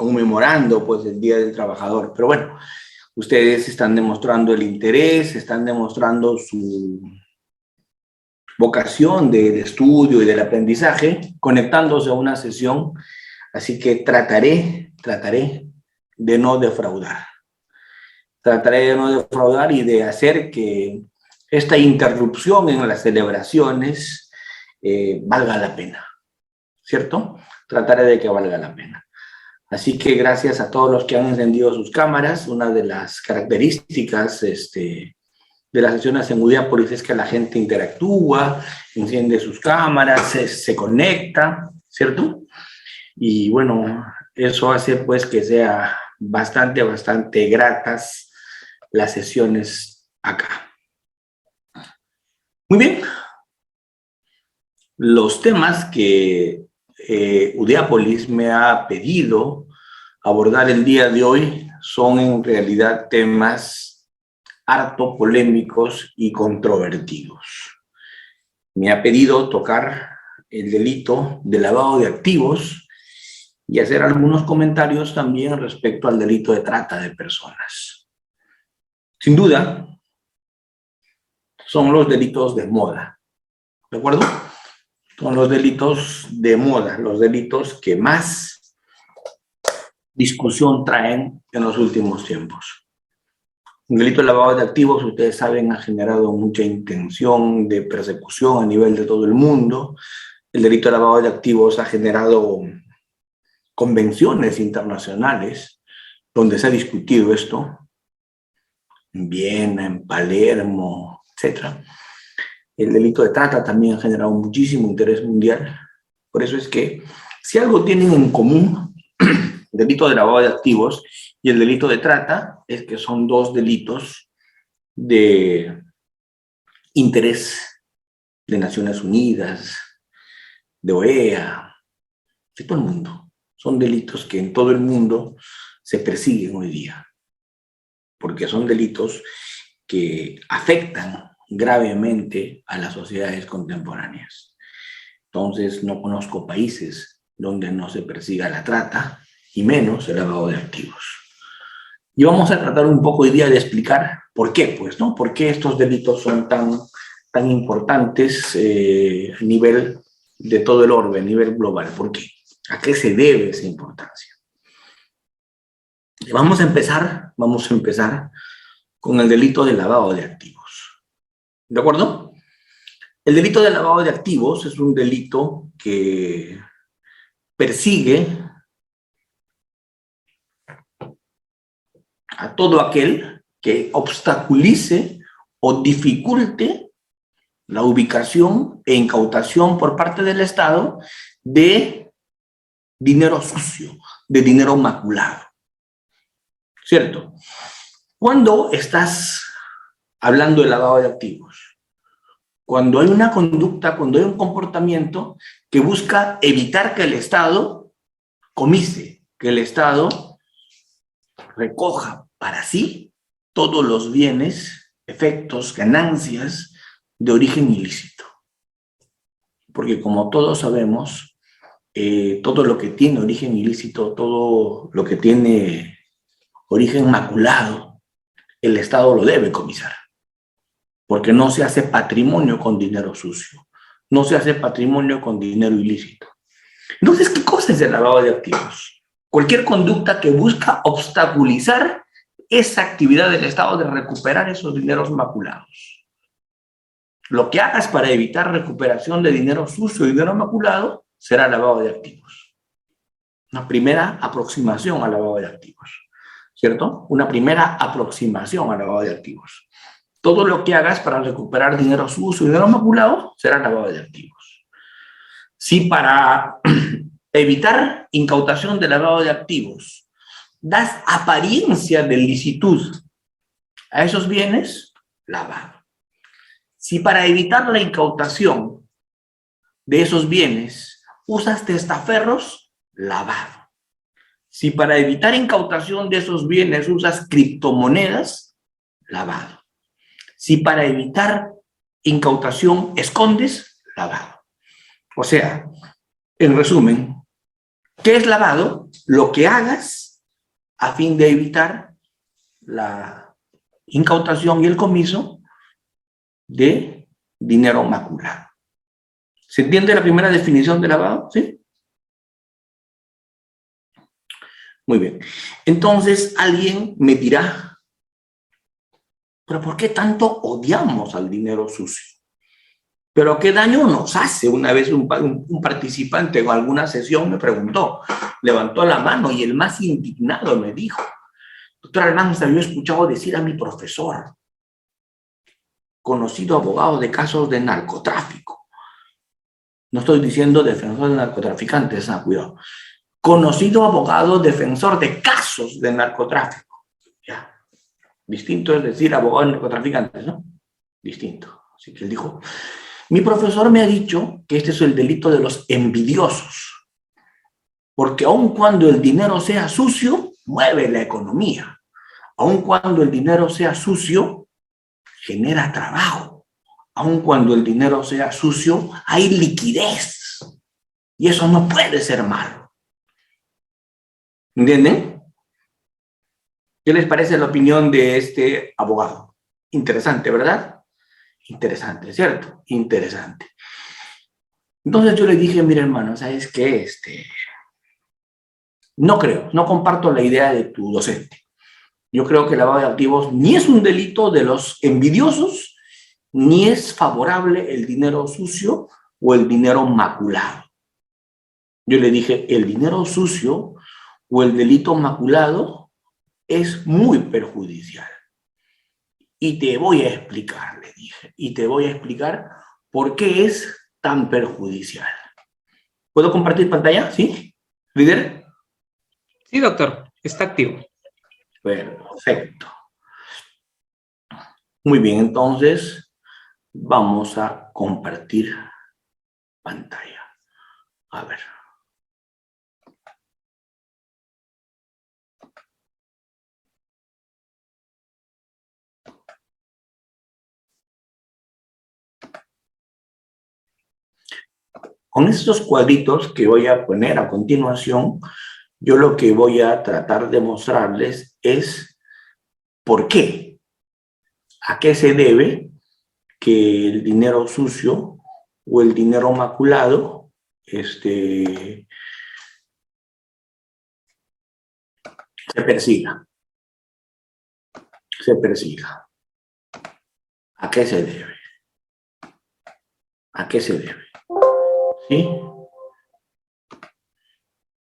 conmemorando pues el Día del Trabajador. Pero bueno, ustedes están demostrando el interés, están demostrando su vocación del estudio y del aprendizaje, conectándose a una sesión, así que trataré de no defraudar. Trataré de no defraudar y de hacer que esta interrupción en las celebraciones valga la pena, ¿cierto? Trataré de que valga la pena. Así que gracias a todos los que han encendido sus cámaras. Una de las características de las sesiones en Udiápolis es que la gente interactúa, enciende sus cámaras, se conecta, ¿cierto? Y bueno, eso hace pues que sea bastante gratas las sesiones acá. Muy bien. Los temas que Udiápolis me ha pedido abordar el día de hoy son en realidad temas harto polémicos y controvertidos. Me ha pedido tocar el delito de lavado de activos y hacer algunos comentarios también respecto al delito de trata de personas. Sin duda, son los delitos de moda, ¿de acuerdo? Son los delitos de moda, los delitos que más discusión traen en los últimos tiempos. El delito de lavado de activos, ustedes saben, ha generado mucha intención de persecución a nivel de todo el mundo. El delito de lavado de activos ha generado convenciones internacionales donde se ha discutido esto, en Viena, en Palermo, etc. El delito de trata también ha generado muchísimo interés mundial. Por eso es que si algo tienen en común el delito de lavado de activos y el delito de trata, es que son dos delitos de interés de Naciones Unidas, de OEA, de todo el mundo. Son delitos que en todo el mundo se persiguen hoy día, porque son delitos que afectan gravemente a las sociedades contemporáneas. Entonces, no conozco países donde no se persiga la trata y menos el lavado de activos. Y vamos a tratar un poco hoy día de explicar por qué, pues, ¿no? ¿Por qué estos delitos son tan importantes a nivel de todo el orbe, a nivel global? ¿Por qué? ¿A qué se debe esa importancia? Y vamos a empezar con el delito de lavado de activos. ¿De acuerdo? El delito de lavado de activos es un delito que persigue a todo aquel que obstaculice o dificulte la ubicación e incautación por parte del Estado de dinero sucio, de dinero maculado. ¿Cierto? Cuando estás hablando de lavado de activos, cuando hay una conducta, cuando hay un comportamiento que busca evitar que el Estado comise, que el Estado recoja para sí todos los bienes, efectos, ganancias de origen ilícito. Porque como todos sabemos, todo lo que tiene origen ilícito, todo lo que tiene origen maculado, el Estado lo debe comisar. Porque no se hace patrimonio con dinero sucio, no se hace patrimonio con dinero ilícito. Entonces, ¿qué cosa es el lavado de activos? Cualquier conducta que busca obstaculizar esa actividad del Estado de recuperar esos dineros maculados. Lo que hagas para evitar recuperación de dinero sucio y dinero maculado será lavado de activos. Una primera aproximación al lavado de activos, ¿cierto? Una primera aproximación al lavado de activos. Todo lo que hagas para recuperar dinero sucio y dinero maculado será lavado de activos. Si para evitar incautación de lavado de activos das apariencia de licitud a esos bienes, lavado. Si para evitar la incautación de esos bienes usas testaferros, lavado. Si para evitar incautación de esos bienes usas criptomonedas, lavado. Si para evitar incautación escondes, lavado. O sea, en resumen, ¿Qué es lavado? Lo que hagas a fin de evitar la incautación y el comiso de dinero maculado. ¿Se entiende la primera definición de lavado? ¿Sí? Muy bien. Entonces alguien me dirá, ¿pero por qué tanto odiamos al dinero sucio? ¿Pero qué daño nos hace? Una vez un participante en alguna sesión me preguntó, levantó la mano y el más indignado me dijo, doctor Almanza, yo he escuchado decir a mi profesor, conocido abogado de casos de narcotráfico, no estoy diciendo defensor de narcotraficantes, cuidado, conocido abogado defensor de casos de narcotráfico. Ya. Distinto es decir abogado de narcotraficantes, ¿no? Distinto. Así que él dijo, mi profesor me ha dicho que este es el delito de los envidiosos, porque aun cuando el dinero sea sucio, mueve la economía. Aun cuando el dinero sea sucio, genera trabajo. Aun cuando el dinero sea sucio, hay liquidez. Y eso no puede ser malo. ¿Entienden? ¿Qué les parece la opinión de este abogado? Interesante, ¿verdad? Interesante, ¿cierto? Interesante. Entonces yo le dije, mira hermano, ¿sabes qué? No creo, no comparto la idea de tu docente. Yo creo que el lavado de activos ni es un delito de los envidiosos, ni es favorable el dinero sucio o el dinero maculado. Yo le dije, el dinero sucio o el delito maculado es muy perjudicial. Y te voy a explicar, le dije, y te voy a explicar por qué es tan perjudicial. ¿Puedo compartir pantalla? ¿Sí? ¿Líder? Sí, doctor, está activo. Perfecto. Muy bien, entonces vamos a compartir pantalla. A ver. Con estos cuadritos que voy a poner a continuación, yo lo que voy a tratar de mostrarles es por qué, a qué se debe que el dinero sucio o el dinero maculado se persiga. Se persiga. ¿A qué se debe? ¿A qué se debe? ¿Sí?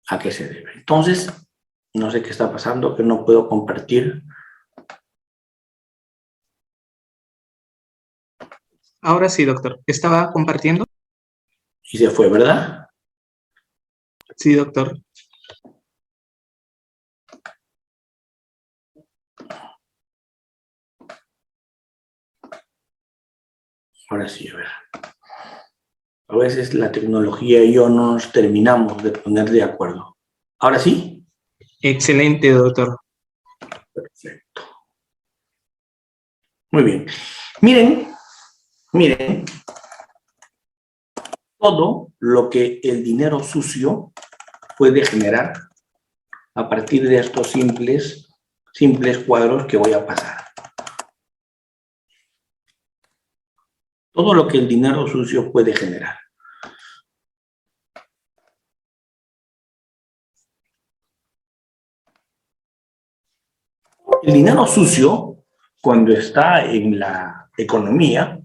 ¿A qué se debe? Entonces, no sé qué está pasando, que no puedo compartir. Ahora sí, doctor. ¿Estaba compartiendo? Y se fue, ¿verdad? Sí, doctor. Ahora sí, a ver. A veces la tecnología y yo no nos terminamos de poner de acuerdo. ¿Ahora sí? Excelente, doctor. Perfecto. Muy bien. Miren, todo lo que el dinero sucio puede generar a partir de estos simples cuadros que voy a pasar. Todo lo que el dinero sucio puede generar. El dinero sucio, cuando está en la economía,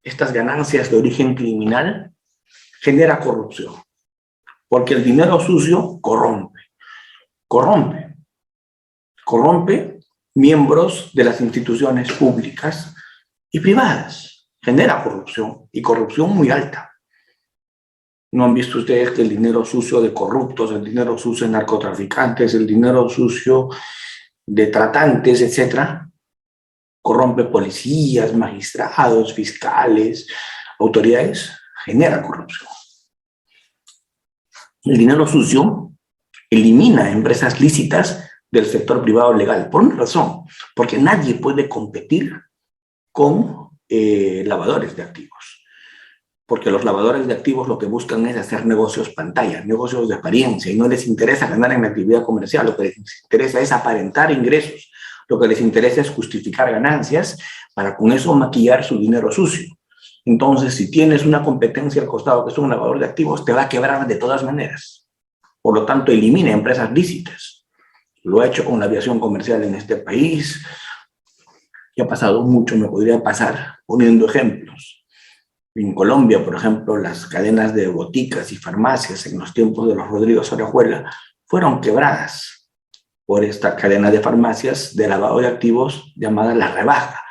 estas ganancias de origen criminal, genera corrupción. Porque el dinero sucio corrompe. Corrompe miembros de las instituciones públicas y privadas. Genera corrupción, y corrupción muy alta. ¿No han visto ustedes que el dinero sucio de corruptos, el dinero sucio de narcotraficantes, el dinero sucio de tratantes, etcétera, corrompe policías, magistrados, fiscales, autoridades? Genera corrupción. El dinero sucio elimina empresas lícitas del sector privado legal, por una razón, porque nadie puede competir con lavadores de activos. porque los lavadores de activos lo que buscan es hacer negocios pantalla, negocios de apariencia, y no les interesa ganar en la actividad comercial, lo que les interesa es aparentar ingresos, lo que les interesa es justificar ganancias para con eso maquillar su dinero sucio. Entonces, si tienes una competencia al costado que es un lavador de activos, te va a quebrar de todas maneras. Por lo tanto, elimina empresas lícitas. Lo ha hecho con la aviación comercial en este país, y ha pasado mucho, me podría pasar poniendo ejemplos. En Colombia, por ejemplo, las cadenas de boticas y farmacias en los tiempos de los Rodríguez Orejuela fueron quebradas por esta cadena de farmacias de lavado de activos llamada La Rebaja,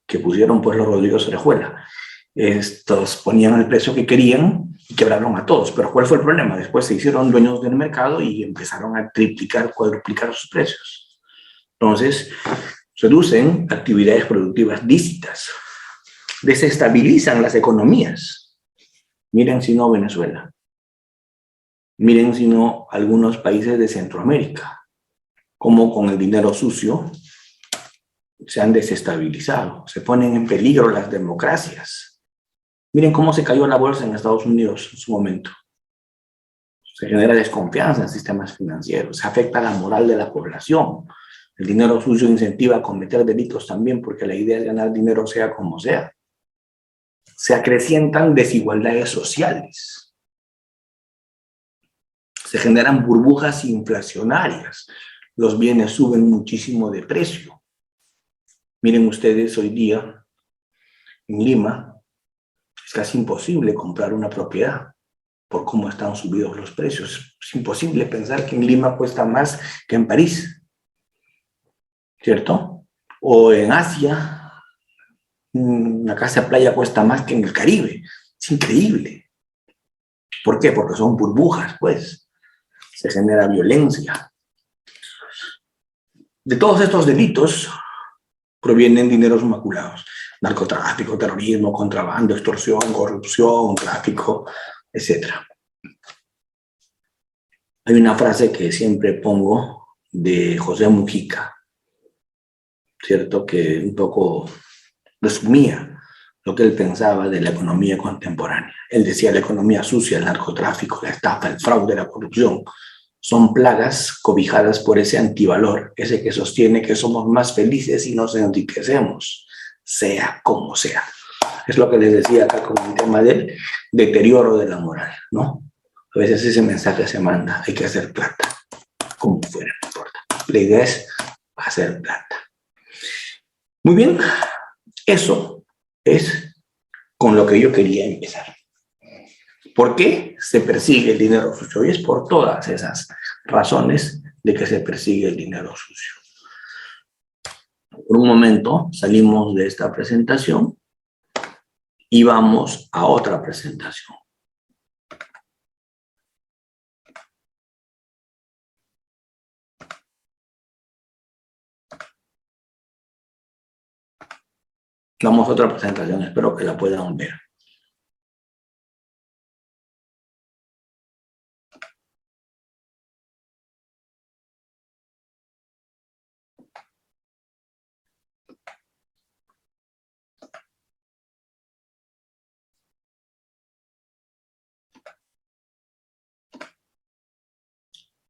que pusieron pues los Rodríguez Orejuela. Estos ponían el precio que querían y quebraron a todos. Pero ¿cuál fue el problema? Después se hicieron dueños del mercado y empezaron a triplicar, cuadruplicar sus precios. Entonces, reducen actividades productivas lícitas, desestabilizan las economías. Miren si no Venezuela, miren si no algunos países de Centroamérica, cómo con el dinero sucio se han desestabilizado, se ponen en peligro las democracias. Miren cómo se cayó la bolsa en Estados Unidos en su momento. Se genera desconfianza en sistemas financieros, se afecta la moral de la población. El dinero sucio incentiva a cometer delitos también, porque la idea es ganar dinero sea como sea. Se acrecientan desigualdades sociales. Se generan burbujas inflacionarias. Los bienes suben muchísimo de precio. Miren ustedes, hoy día en Lima es casi imposible comprar una propiedad por cómo están subidos los precios. Es imposible pensar que en Lima cuesta más que en París, ¿cierto? O en Asia, una casa de playa cuesta más que en el Caribe. Es increíble. ¿Por qué? Porque son burbujas, pues. Se genera violencia. De todos estos delitos provienen dineros maculados. Narcotráfico, terrorismo, contrabando, extorsión, corrupción, tráfico, etc. Hay una frase que siempre pongo de José Mujica, ¿cierto? Que un poco resumía lo que él pensaba de la economía contemporánea. Él decía: la economía sucia, el narcotráfico, la estafa, el fraude, la corrupción, son plagas cobijadas por ese antivalor, ese que sostiene que somos más felices y nos enriquecemos, sea como sea. Es lo que les decía acá con el tema del deterioro de la moral, ¿no? A veces ese mensaje se manda: hay que hacer plata, como fuera, no importa. La idea es hacer plata. Muy bien, eso es con lo que yo quería empezar. ¿Por qué se persigue el dinero sucio? Y es por todas esas razones de que se persigue el dinero sucio. Por un momento salimos de esta presentación y vamos a otra presentación. Vamos a otra presentación, espero que la puedan ver.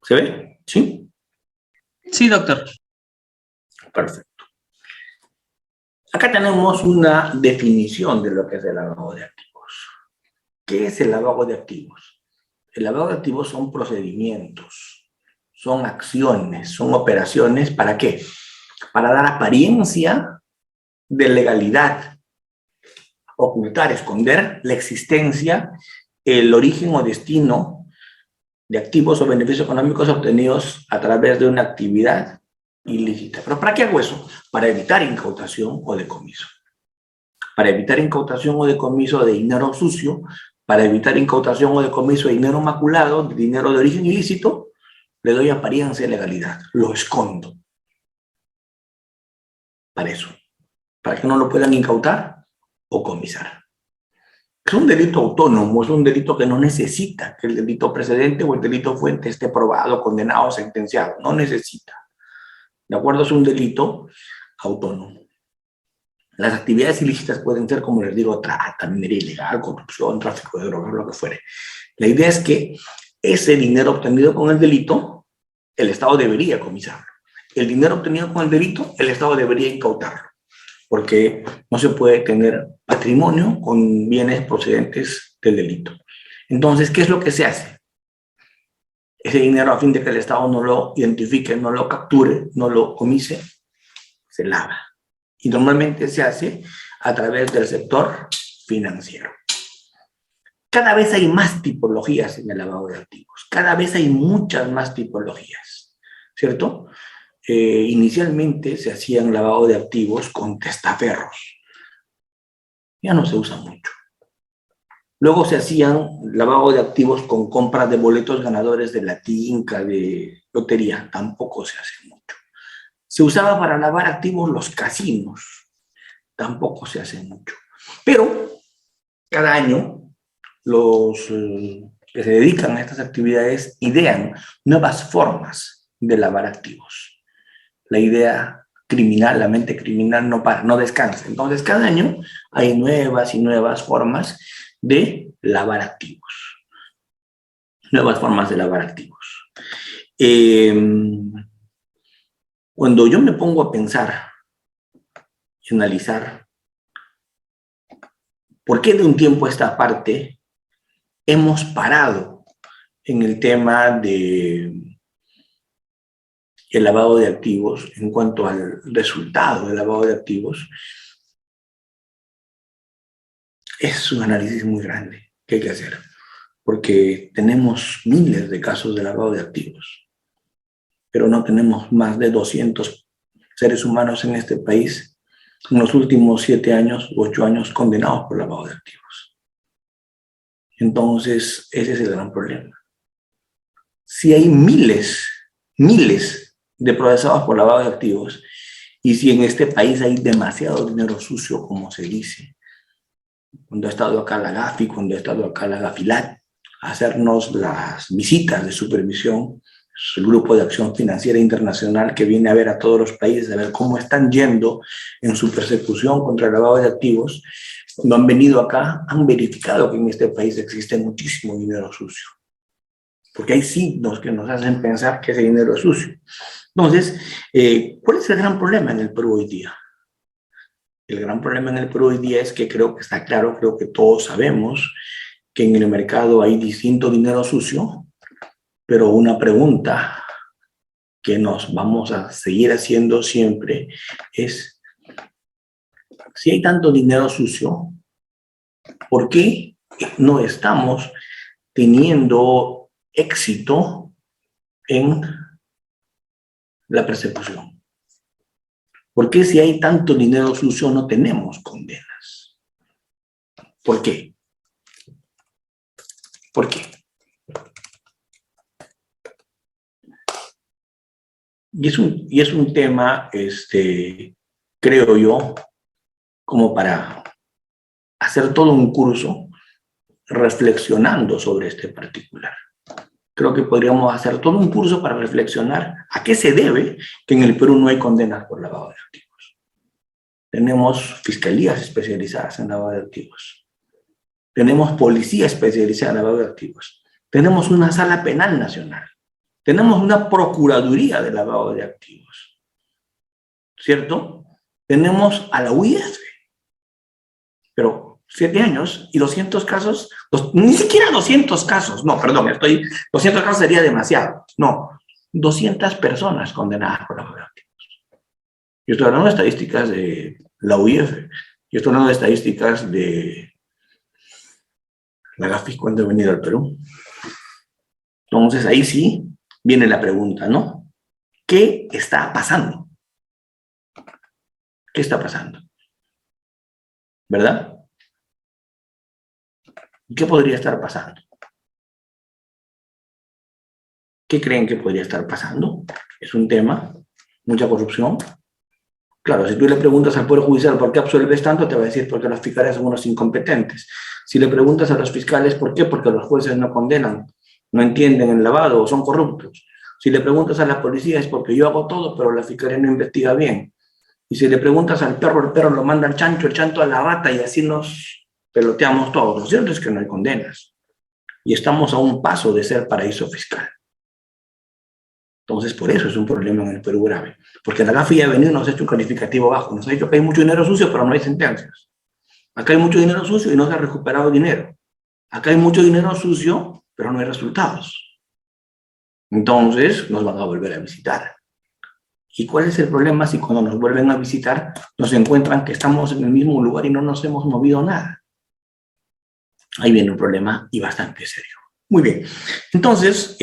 ¿Se ve? ¿Sí? Sí, doctor. Perfecto. Acá tenemos una definición de lo que es el lavado de activos. ¿Qué es el lavado de activos? El lavado de activos son procedimientos, son acciones, son operaciones. ¿Para qué? Para dar apariencia de legalidad, ocultar, esconder la existencia, el origen o destino de activos o beneficios económicos obtenidos a través de una actividad ilícita. ¿Pero para qué hago eso? Para evitar incautación o decomiso. Para evitar incautación o decomiso de dinero sucio, para evitar incautación o decomiso de dinero maculado, de dinero de origen ilícito, le doy apariencia de legalidad, lo escondo. Para eso, para que no lo puedan incautar o comisar. Es un delito autónomo, es un delito que no necesita que el delito precedente o el delito fuente esté probado, condenado, sentenciado. No necesita. ¿De acuerdo? Es un delito autónomo. Las actividades ilícitas pueden ser, como les digo, trata, minería ilegal, corrupción, tráfico de drogas, lo que fuere. La idea es que ese dinero obtenido con el delito, el Estado debería comisarlo. El dinero obtenido con el delito, el Estado debería incautarlo, porque no se puede tener patrimonio con bienes procedentes del delito. Entonces, ¿qué es lo que se hace? Ese dinero, a fin de que el Estado no lo identifique, no lo capture, no lo comise, se lava. Y normalmente se hace a través del sector financiero. Cada vez hay más tipologías en el lavado de activos. Cada vez hay muchas más tipologías, ¿cierto? Inicialmente se hacían lavado de activos con testaferros. Ya no se usa mucho. Luego se hacían lavado de activos con compras de boletos ganadores de la tinca, de lotería. Tampoco se hace mucho. Se usaba para lavar activos los casinos. Tampoco se hace mucho. Pero cada año los que se dedican a estas actividades idean nuevas formas de lavar activos. La idea criminal, la mente criminal no para, no descansa. Entonces, cada año hay nuevas y nuevas formas de lavar activos. Nuevas formas de lavar activos. Cuando yo me pongo a pensar y analizar por qué de un tiempo a esta parte hemos parado en el tema de el lavado de activos, en cuanto al resultado del lavado de activos, es un análisis muy grande que hay que hacer, porque tenemos miles de casos de lavado de activos, pero no tenemos más de 200 seres humanos en este país en los últimos 7 años, 8 años condenados por lavado de activos. Entonces, ese es el gran problema. Si hay miles de procesados por lavado de activos, y si en este país hay demasiado dinero sucio, como se dice, cuando ha estado acá la GAFI, cuando ha estado acá la GAFILAT, a hacernos las visitas de supervisión, es el Grupo de Acción Financiera Internacional que viene a ver a todos los países, a ver cómo están yendo en su persecución contra el lavado de activos. Cuando han venido acá, han verificado que en este país existe muchísimo dinero sucio, porque hay signos que nos hacen pensar que ese dinero es sucio. Entonces, ¿cuál es el gran problema en el Perú hoy día? El gran problema en el Perú hoy día es que creo que está claro, creo que todos sabemos que en el mercado hay distinto dinero sucio, pero una pregunta que nos vamos a seguir haciendo siempre es, si hay tanto dinero sucio, ¿por qué no estamos teniendo éxito en la persecución? ¿Por qué si hay tanto dinero sucio no tenemos condenas? ¿Por qué? ¿Por qué? Y es un tema, creo yo, como para hacer todo un curso reflexionando sobre este particular. Creo que podríamos hacer todo un curso para reflexionar a qué se debe que en el Perú no hay condenas por lavado de activos. Tenemos fiscalías especializadas en lavado de activos. Tenemos policía especializada en lavado de activos. Tenemos una sala penal nacional. Tenemos una procuraduría de lavado de activos. ¿Cierto? Tenemos a la UIF. Pero 7 años y 200 casos, ni siquiera 200 casos, no, perdón, 200 casos sería demasiado, no, 200 personas condenadas por lavado de activos. Yo estoy hablando de estadísticas de la UIF, yo estoy hablando de estadísticas de la GAFI cuando he venido al Perú. Entonces ahí sí viene la pregunta, ¿no? ¿Qué está pasando? ¿Qué está pasando? ¿Verdad? ¿Qué podría estar pasando? ¿Qué creen que podría estar pasando? Es un tema, mucha corrupción. Claro, si tú le preguntas al Poder Judicial por qué absuelves tanto, te va a decir porque los fiscales son unos incompetentes. Si le preguntas a los fiscales por qué, porque los jueces no condenan, no entienden el lavado o son corruptos. Si le preguntas a la policía es porque yo hago todo, pero la fiscalía no investiga bien. Y si le preguntas al perro, el perro lo manda al chancho, el chancho a la rata, y así nos peloteamos todos. Lo cierto es que no hay condenas. Y estamos a un paso de ser paraíso fiscal. Entonces, por eso es un problema en el Perú grave. Porque la GAFI ya ha venido y nos ha hecho un calificativo bajo. Nos ha dicho que hay mucho dinero sucio, pero no hay sentencias. Acá hay mucho dinero sucio y no se ha recuperado dinero. Acá hay mucho dinero sucio, pero no hay resultados. Entonces, nos van a volver a visitar. ¿Y cuál es el problema si cuando nos vuelven a visitar nos encuentran que estamos en el mismo lugar y no nos hemos movido nada? Ahí viene un problema y bastante serio. Muy bien. Entonces,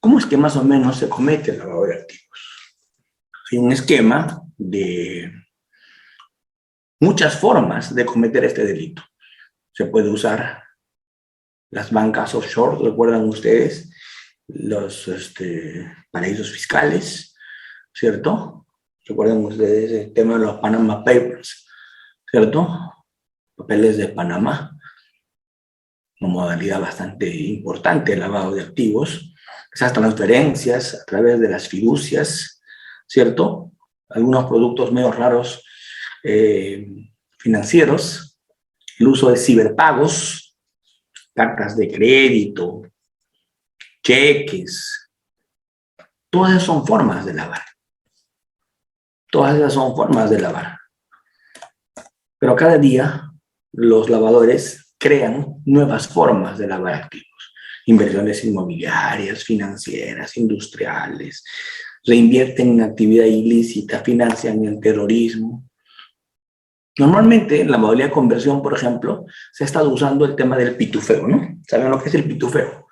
¿cómo es que más o menos se comete el lavado de activos? Hay un esquema de muchas formas de cometer este delito. Se puede usar las bancas offshore, ¿recuerdan ustedes? Los paraísos fiscales, ¿cierto? ¿Recuerdan ustedes el tema de los Panama Papers, ¿cierto? Papeles de Panamá, una modalidad bastante importante de lavado de activos. Esas transferencias a través de las fiducias, ¿cierto? Algunos productos medio raros financieros, el uso de ciberpagos, cartas de crédito, cheques, todas esas son formas de lavar. Todas esas son formas de lavar. Pero cada día los lavadores crean nuevas formas de lavar activos. Inversiones inmobiliarias, financieras, industriales, reinvierten en actividad ilícita, financian el terrorismo. Normalmente, en la modalidad de conversión, por ejemplo, se ha estado usando el tema del pitufeo, ¿no? ¿Saben lo que es el pitufeo?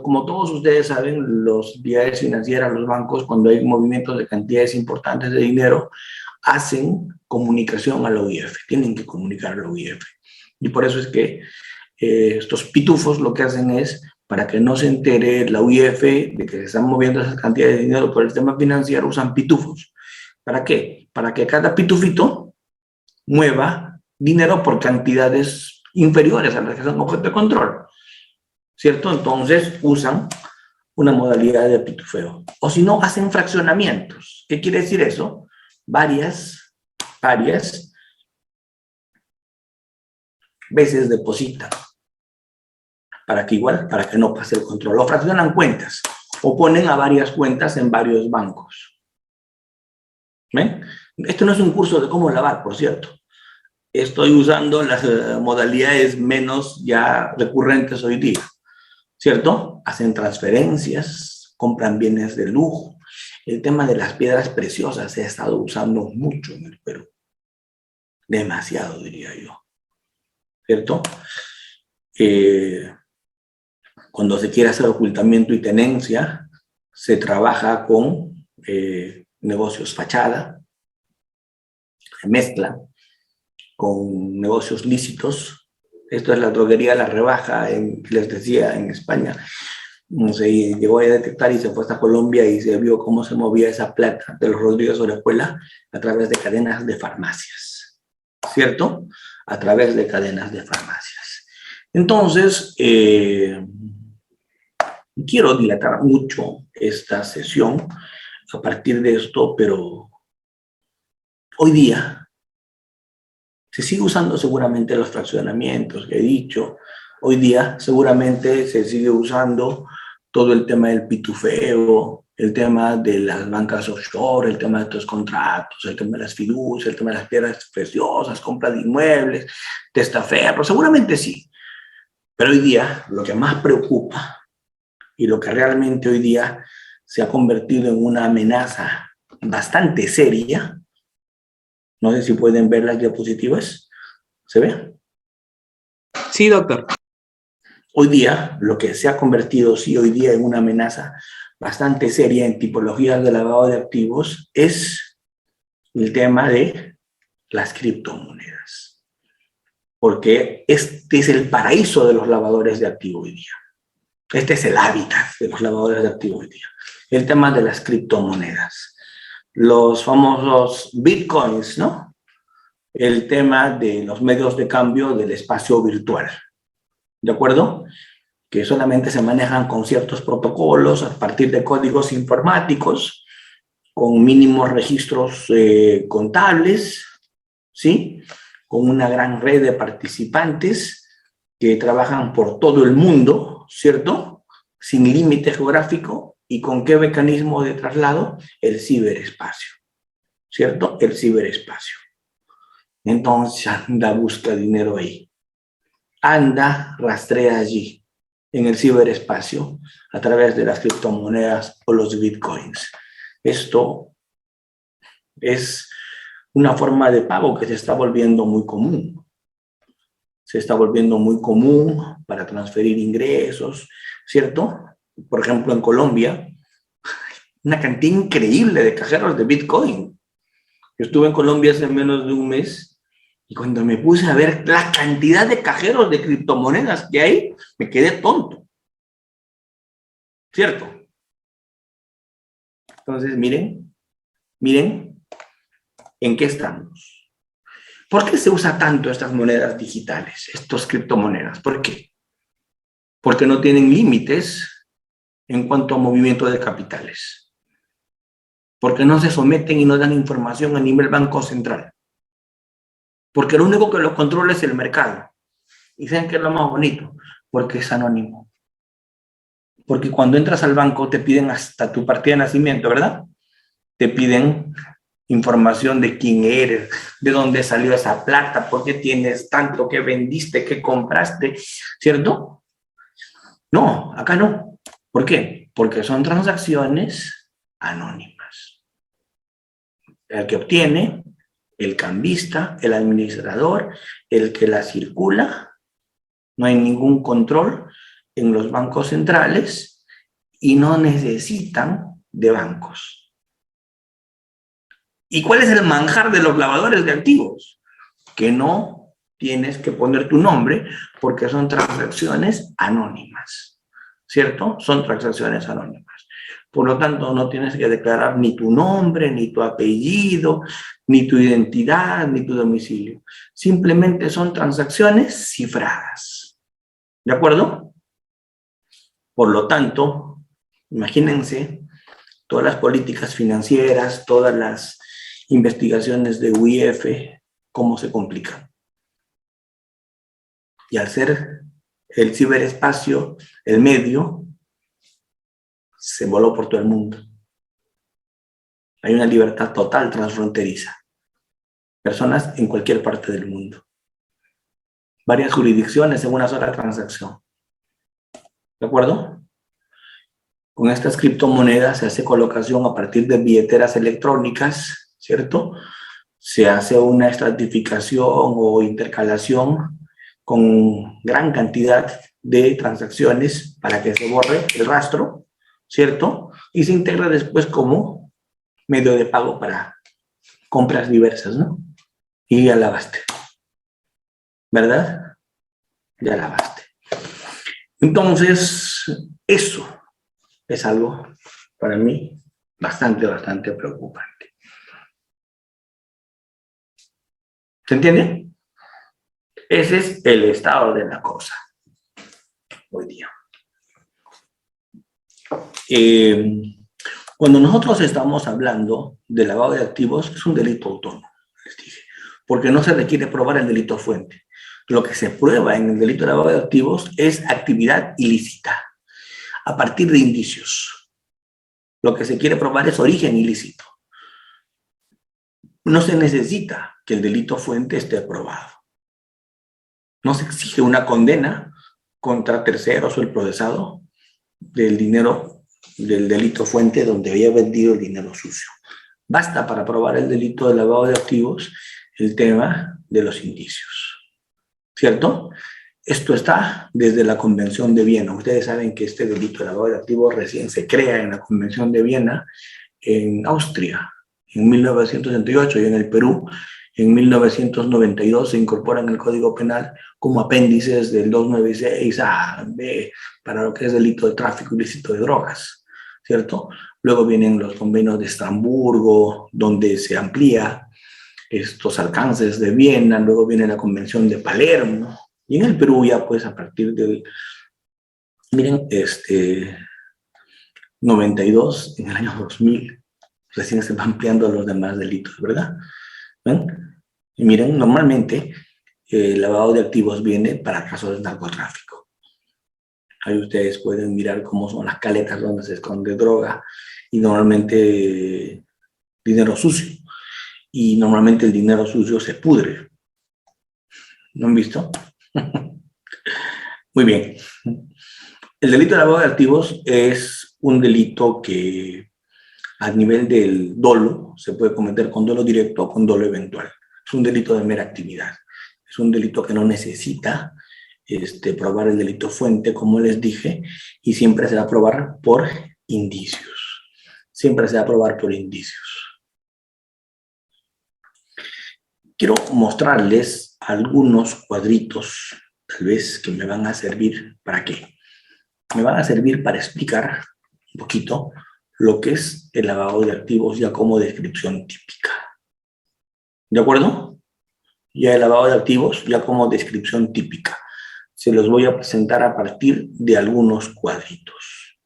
Como todos ustedes saben, las entidades financieras, los bancos, cuando hay movimientos de cantidades importantes de dinero, hacen comunicación a la UIF, tienen que comunicar a la UIF. Y por eso es que estos pitufos lo que hacen es, para que no se entere la UIF de que se están moviendo esas cantidades de dinero por el tema financiero, usan pitufos. ¿Para qué? Para que cada pitufito mueva dinero por cantidades inferiores a las que son objeto de control, ¿cierto? Entonces usan una modalidad de pitufeo. O si no, hacen fraccionamientos. ¿Qué quiere decir eso? Varias veces depositan para que no pase el control. O fraccionan cuentas o ponen a varias cuentas en varios bancos. ¿Ven? Esto no es un curso de cómo lavar, por cierto. Estoy usando las modalidades menos ya recurrentes hoy día, ¿cierto? Hacen transferencias, compran bienes de lujo. El tema de las piedras preciosas se ha estado usando mucho en el Perú. Demasiado, diría yo. ¿Cierto? Cuando se quiere hacer ocultamiento y tenencia, se trabaja con negocios fachada, se mezcla con negocios lícitos. Esto es la droguería La Rebaja, les decía, en España. Se llegó a detectar y se fue hasta Colombia y se vio cómo se movía esa plata de los Rodríguez Orejuela a través de cadenas de farmacias, ¿cierto? A través de cadenas de farmacias. Entonces, quiero dilatar mucho esta sesión a partir de esto, pero hoy día se sigue usando seguramente los fraccionamientos que he dicho. Hoy día seguramente se sigue usando todo el tema del pitufeo, el tema de las bancas offshore, el tema de estos contratos, el tema de las fiducias, el tema de las piedras preciosas, compra de inmuebles, testaferros, seguramente sí. Pero hoy día lo que más preocupa y lo que realmente hoy día se ha convertido en una amenaza bastante seria, no sé si pueden ver las diapositivas, ¿se ve? Sí, doctor. Hoy día, lo que se ha convertido, sí, hoy día en una amenaza bastante seria en tipologías de lavado de activos es el tema de las criptomonedas. Porque este es el paraíso de los lavadores de activos hoy día. Este es el hábitat de los lavadores de activos hoy día. El tema de las criptomonedas. Los famosos bitcoins, ¿no? El tema de los medios de cambio del espacio virtual. ¿De acuerdo? Que solamente se manejan con ciertos protocolos a partir de códigos informáticos con mínimos registros contables, ¿sí? Con una gran red de participantes que trabajan por todo el mundo, ¿cierto? Sin límite geográfico. ¿Y con qué mecanismo de traslado? El ciberespacio, ¿cierto? El ciberespacio. Entonces, anda, busca dinero ahí. Anda, rastrea allí, en el ciberespacio, a través de las criptomonedas o los bitcoins. Esto es una forma de pago que se está volviendo muy común. Se está volviendo muy común para transferir ingresos, ¿cierto? Por ejemplo, en Colombia, una cantidad increíble de cajeros de Bitcoin. Yo estuve en Colombia hace menos de un mes y cuando me puse a ver la cantidad de cajeros de criptomonedas que hay, me quedé tonto. ¿Cierto? Entonces, miren en qué estamos. ¿Por qué se usa tanto estas monedas digitales, estas criptomonedas? ¿Por qué? Porque no tienen límites en cuanto a movimiento de capitales. Porque no se someten y no dan información a nivel banco central. Porque lo único que lo controla es el mercado. ¿Y saben qué es lo más bonito? Porque es anónimo. Porque cuando entras al banco te piden hasta tu partida de nacimiento, ¿verdad? Te piden información de quién eres, de dónde salió esa plata, por qué tienes tanto, qué vendiste, qué compraste, ¿cierto? No, acá no. ¿Por qué? Porque son transacciones anónimas. El que obtiene, el cambista, el administrador, el que la circula, no hay ningún control en los bancos centrales y no necesitan de bancos. ¿Y cuál es el manjar de los lavadores de activos? Que no tienes que poner tu nombre porque son transacciones anónimas, ¿cierto? Son transacciones anónimas. Por lo tanto, no tienes que declarar ni tu nombre, ni tu apellido, ni tu identidad, ni tu domicilio. Simplemente son transacciones cifradas. ¿De acuerdo? Por lo tanto, imagínense todas las políticas financieras, todas las investigaciones de UIF, cómo se complican. Y al ser el ciberespacio el medio, se voló por todo el mundo. Hay una libertad total transfronteriza. Personas en cualquier parte del mundo. Varias jurisdicciones en una sola transacción. ¿De acuerdo? Con estas criptomonedas se hace colocación a partir de billeteras electrónicas, ¿cierto? Se hace una estratificación o intercalación con gran cantidad de transacciones para que se borre el rastro, ¿cierto? Y se integra después como medio de pago para compras diversas, ¿no? Y ya la baste, ¿verdad? Ya la baste. Entonces, eso es algo para mí bastante preocupante. ¿Se entiende? Ese es el estado de la cosa hoy día. Cuando nosotros estamos hablando de lavado de activos, es un delito autónomo, les dije, porque no se requiere probar el delito fuente. Lo que se prueba en el delito de lavado de activos es actividad ilícita, a partir de indicios. Lo que se quiere probar es origen ilícito. No se necesita que el delito fuente esté probado. No se exige una condena contra terceros o el procesado del dinero del delito fuente donde había vendido el dinero sucio. Basta para probar el delito de lavado de activos el tema de los indicios, ¿cierto? Esto está desde la Convención de Viena. Ustedes saben que este delito de lavado de activos recién se crea en la Convención de Viena en Austria en 1968 y en el Perú en 1992 se incorpora en el Código Penal como apéndices del 296 A, B, para lo que es delito de tráfico ilícito de drogas, ¿cierto? Luego vienen los convenios de Estrasburgo, donde se amplía estos alcances de Viena, luego viene la Convención de Palermo, y en el Perú ya pues a partir del, miren, 92, en el año 2000, recién se va ampliando a los demás delitos, ¿verdad? ¿Ven? Y miren, normalmente el lavado de activos viene para casos de narcotráfico. Ahí ustedes pueden mirar cómo son las caletas donde se esconde droga y normalmente dinero sucio. Y normalmente el dinero sucio se pudre. ¿No han visto? Muy bien. El delito de lavado de activos es un delito que a nivel del dolo se puede cometer con dolo directo o con dolo eventual. Es un delito de mera actividad. Es un delito que no necesita probar el delito fuente, como les dije, y siempre se va a probar por indicios. Siempre se va a probar por indicios. Quiero mostrarles algunos cuadritos, tal vez, que me van a servir. ¿Para qué? Me van a servir para explicar un poquito lo que es el lavado de activos ya como descripción típica. ¿De acuerdo? Ya el lavado de activos ya como descripción típica. Se los voy a presentar a partir de algunos cuadritos.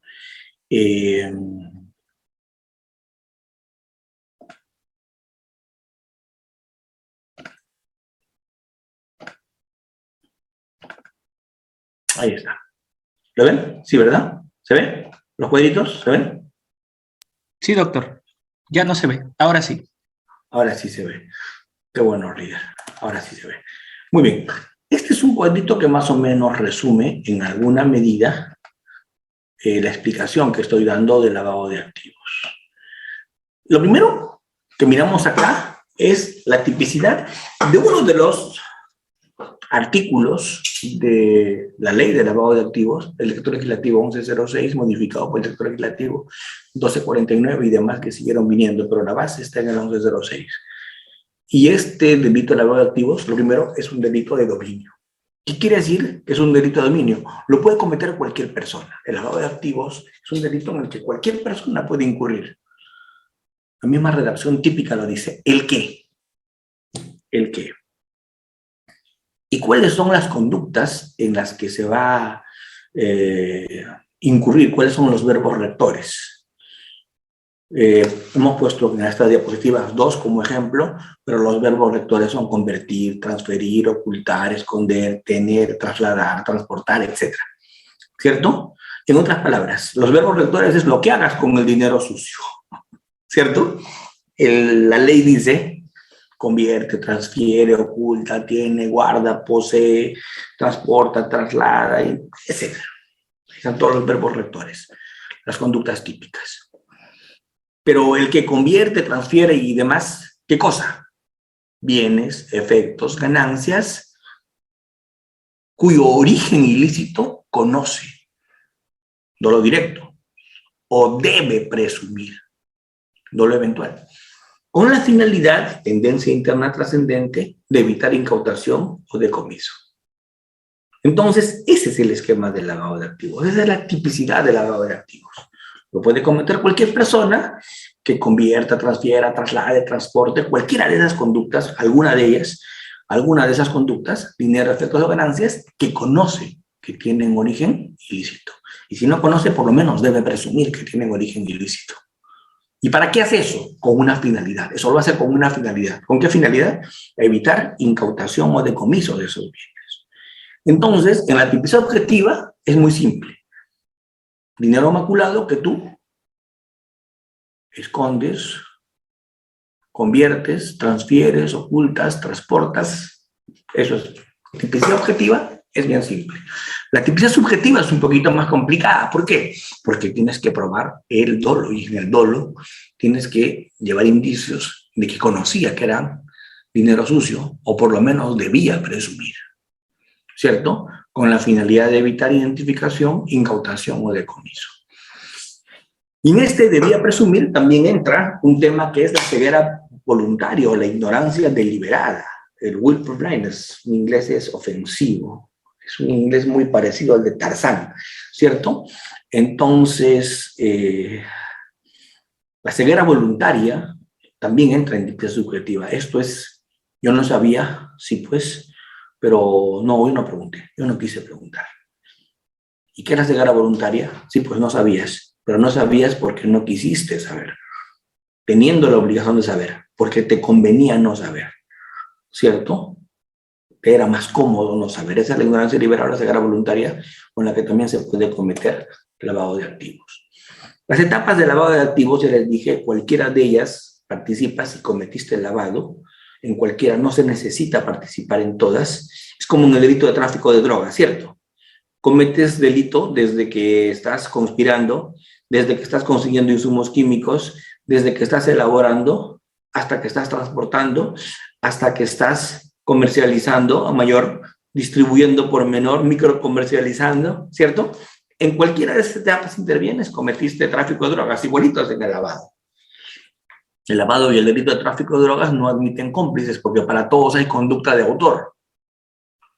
Ahí está. ¿Lo ven? Sí, ¿verdad? ¿Se ven? ¿Los cuadritos? ¿Se ven? Sí, doctor. Ya no se ve. Ahora sí. Ahora sí se ve. Qué bueno, líder. Ahora sí se ve. Muy bien. Este es un cuadrito que más o menos resume en alguna medida la explicación que estoy dando del lavado de activos. Lo primero que miramos acá es la tipicidad de uno de los artículos de la ley de lavado de activos, el decreto legislativo 1106, modificado por el decreto legislativo 1249 y demás que siguieron viniendo, pero la base está en el 1106. Y este delito de lavado de activos, lo primero, es un delito de dominio. ¿Qué quiere decir que es un delito de dominio? Lo puede cometer cualquier persona. El lavado de activos es un delito en el que cualquier persona puede incurrir. La misma redacción típica lo dice. ¿El qué? ¿El qué? ¿Y cuáles son las conductas en las que se va a incurrir? ¿Cuáles son los verbos rectores? Hemos puesto en esta diapositiva 2 como ejemplo, pero los verbos rectores son convertir, transferir, ocultar, esconder, tener, trasladar, transportar, etc. ¿Cierto? En otras palabras, los verbos rectores es lo que hagas con el dinero sucio. ¿Cierto? La ley dice convierte, transfiere, oculta, tiene, guarda, posee, transporta, traslada, etc. Son todos los verbos rectores, las conductas típicas. Pero el que convierte, transfiere y demás, ¿qué cosa? Bienes, efectos, ganancias, cuyo origen ilícito conoce, dolo directo, o debe presumir, dolo eventual, con la finalidad, tendencia interna trascendente, de evitar incautación o decomiso. Entonces, ese es el esquema del lavado de activos, esa es la tipicidad del lavado de activos. Lo puede cometer cualquier persona que convierta, transfiera, traslade, transporte, cualquiera de esas conductas, alguna de esas conductas, dinero, efectos o ganancias, que conoce que tienen origen ilícito. Y si no conoce, por lo menos debe presumir que tienen origen ilícito. ¿Y para qué hace eso? Con una finalidad. Eso lo hace con una finalidad. ¿Con qué finalidad? Evitar incautación o decomiso de esos bienes. Entonces, en la tipicidad objetiva es muy simple. Dinero maculado que tú escondes, conviertes, transfieres, ocultas, transportas. Eso es. Tipicidad objetiva es bien simple. La tipicidad subjetiva es un poquito más complicada. ¿Por qué? Porque tienes que probar el dolo y en el dolo tienes que llevar indicios de que conocía que era dinero sucio o por lo menos debía presumir, ¿cierto? Con la finalidad de evitar identificación, incautación o decomiso. Y en este debía presumir también entra un tema que es la ceguera voluntaria o la ignorancia deliberada. El willful blindness, en inglés es ofensivo. Es un inglés muy parecido al de Tarzán, ¿cierto? Entonces, la ceguera voluntaria también entra en tipicidad subjetiva. Esto es, yo no sabía, sí pues, pero no, yo no pregunté, yo no quise preguntar. ¿Y qué era ceguera voluntaria? Sí, pues no sabías, pero no sabías porque no quisiste saber. teniendo la obligación de saber, porque te convenía no saber, ¿cierto? Te era más cómodo no saber. Esa es la ignorancia liberal, la ceguera voluntaria, con la que también se puede cometer lavado de activos. Las etapas de lavado de activos, ya les dije, cualquiera de ellas participas si cometiste el lavado, en cualquiera no se necesita participar en todas. Es como en el delito de tráfico de drogas, ¿cierto? Cometes delito desde que estás conspirando, desde que estás consiguiendo insumos químicos, desde que estás elaborando, hasta que estás transportando, hasta que estás comercializando a mayor, distribuyendo por menor, microcomercializando, ¿cierto? En cualquiera de estas etapas intervienes, cometiste tráfico de drogas, igualitos en el lavado. El lavado y el delito de tráfico de drogas no admiten cómplices, porque para todos hay conducta de autor.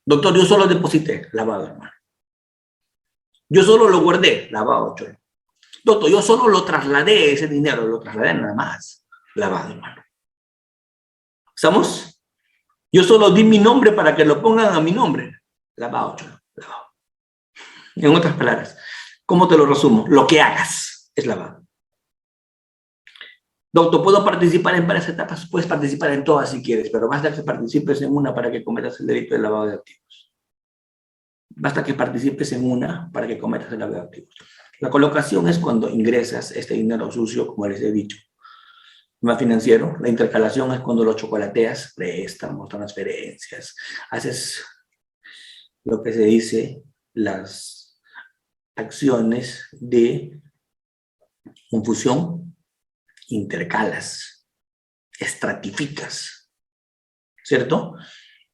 Doctor, yo solo deposité, lavado, hermano. Yo solo lo guardé, lavado, cholo. Doctor, yo solo lo trasladé, ese dinero, lo trasladé nada más, lavado, hermano. ¿Estamos? Yo solo di mi nombre para que lo pongan a mi nombre, lavado, cholo, lavado. En otras palabras, ¿cómo te lo resumo? Lo que hagas es lavado. Doctor, ¿puedo participar en varias etapas? Puedes participar en todas si quieres, pero basta que participes en una para que cometas el delito de lavado de activos. Basta que participes en una para que cometas el lavado de activos. La colocación es cuando ingresas este dinero sucio, como les he dicho, más financiero. La intercalación es cuando lo chocolateas, préstamos, transferencias, haces lo que se dice las acciones de confusión, intercalas, estratificas, ¿cierto?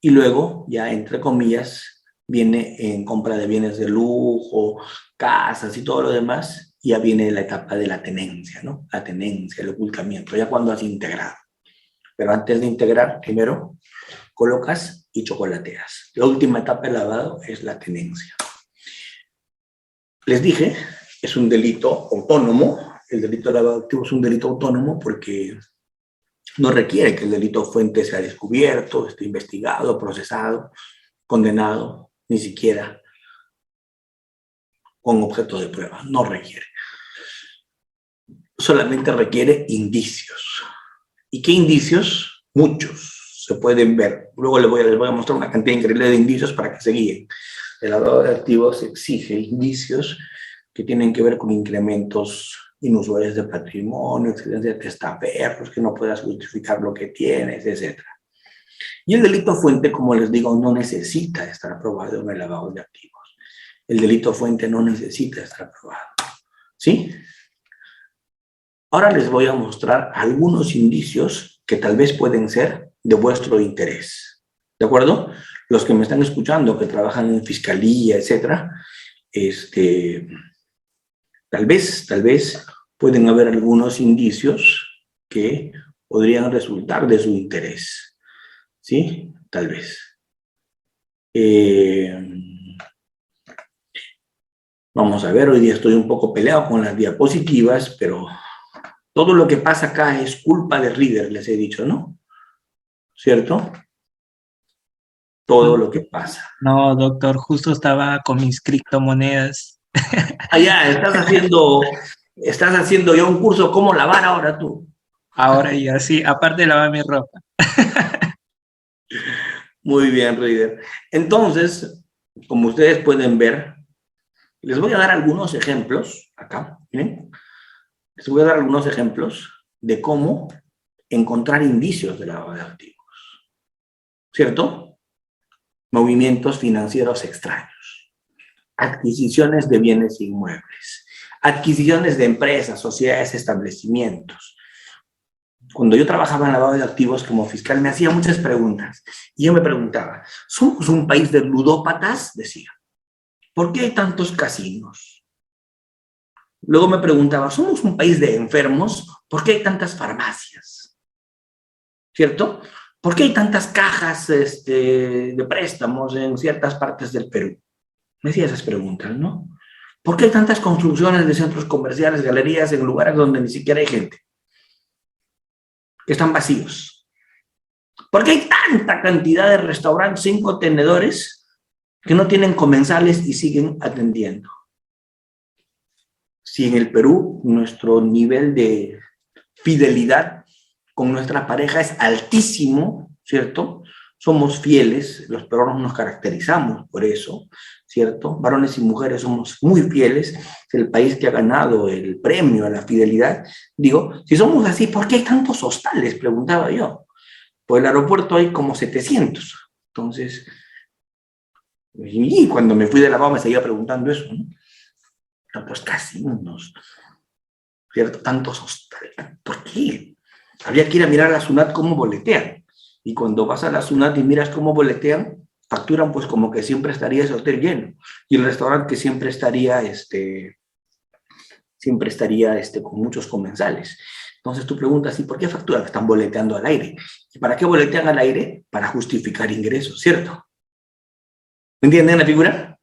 Y luego, ya entre comillas, viene en compra de bienes de lujo, casas y todo lo demás, y ya viene la etapa de la tenencia, ¿no? La tenencia, el ocultamiento, ya cuando has integrado. Pero antes de integrar, primero colocas y chocolateas. La última etapa de lavado es la tenencia. Les dije, es un delito autónomo. El delito de lavado de activos es un delito autónomo porque no requiere que el delito fuente sea descubierto, esté investigado, procesado, condenado, ni siquiera con objeto de prueba. No requiere. Solamente requiere indicios. ¿Y qué indicios? Muchos se pueden ver. Luego les voy a mostrar una cantidad increíble de indicios para que se guíen. El lavado de activos exige indicios que tienen que ver con incrementos inusuales de patrimonio, excelencia de testaferros, que no puedas justificar lo que tienes, etc. Y el delito fuente, como les digo, no necesita estar aprobado en el lavado de activos. El delito fuente no necesita estar aprobado. ¿Sí? Ahora les voy a mostrar algunos indicios que tal vez pueden ser de vuestro interés. ¿De acuerdo? Los que me están escuchando, que trabajan en fiscalía, etc., tal vez pueden haber algunos indicios que podrían resultar de su interés. ¿Sí? Tal vez. Vamos a ver, hoy día estoy un poco peleado con las diapositivas, pero todo lo que pasa acá es culpa de Reader, les he dicho, ¿no? ¿Cierto? Todo lo que pasa. No, doctor, justo estaba con mis criptomonedas. Ya, estás haciendo ya un curso cómo lavar ahora tú. Ahora ya sí, aparte de lavar mi ropa. Muy bien, Reader. Entonces, como ustedes pueden ver, les voy a dar algunos ejemplos, acá, miren. Les voy a dar algunos ejemplos de cómo encontrar indicios de lavado de activos. ¿Cierto? Movimientos financieros extraños, adquisiciones de bienes inmuebles, adquisiciones de empresas, sociedades, establecimientos. Cuando yo trabajaba en lavado de activos como fiscal, me hacía muchas preguntas. Y yo me preguntaba, ¿somos un país de ludópatas? Decía. ¿Por qué hay tantos casinos? Luego me preguntaba, ¿somos un país de enfermos? ¿Por qué hay tantas farmacias? ¿Cierto? ¿Por qué hay tantas cajas de préstamos en ciertas partes del Perú? Me hacía esas preguntas, ¿no? ¿Por qué hay tantas construcciones de centros comerciales, galerías en lugares donde ni siquiera hay gente? Que están vacíos. ¿Por qué hay tanta cantidad de restaurantes sin contenedores que no tienen comensales y siguen atendiendo? Si en el Perú nuestro nivel de fidelidad con nuestra pareja es altísimo, ¿cierto? Somos fieles, los peruanos nos caracterizamos por eso, ¿cierto? Varones y mujeres somos muy fieles, es el país que ha ganado el premio a la fidelidad. Digo, si somos así, ¿por qué hay tantos hostales? Preguntaba yo. Por el aeropuerto hay como 700. Entonces, y cuando me fui de la me seguía preguntando eso, ¿no? Tantos casinos, ¿cierto? Tantos hostales. ¿Por qué? Había que ir a mirar a la SUNAT cómo boletean. Y cuando vas a la SUNAT y miras cómo boletean, facturan pues como que siempre estaría ese hotel lleno. Y el restaurante que siempre estaría con muchos comensales. Entonces tú preguntas, ¿y por qué facturan? Están boleteando al aire. ¿Y para qué boletean al aire? Para justificar ingresos, ¿cierto? ¿Me entienden la figura?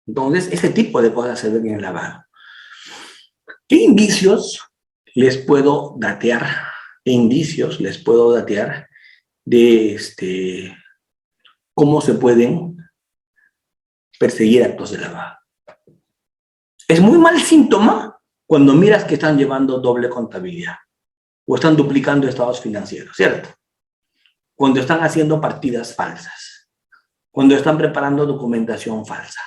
Entonces, ese tipo de cosas se ven en el lavado. ¿Qué indicios les puedo datear? ¿Qué indicios les puedo datear de cómo se pueden perseguir actos de lavado? Es muy mal síntoma cuando miras que están llevando doble contabilidad o están duplicando estados financieros, ¿cierto? Cuando están haciendo partidas falsas, cuando están preparando documentación falsa,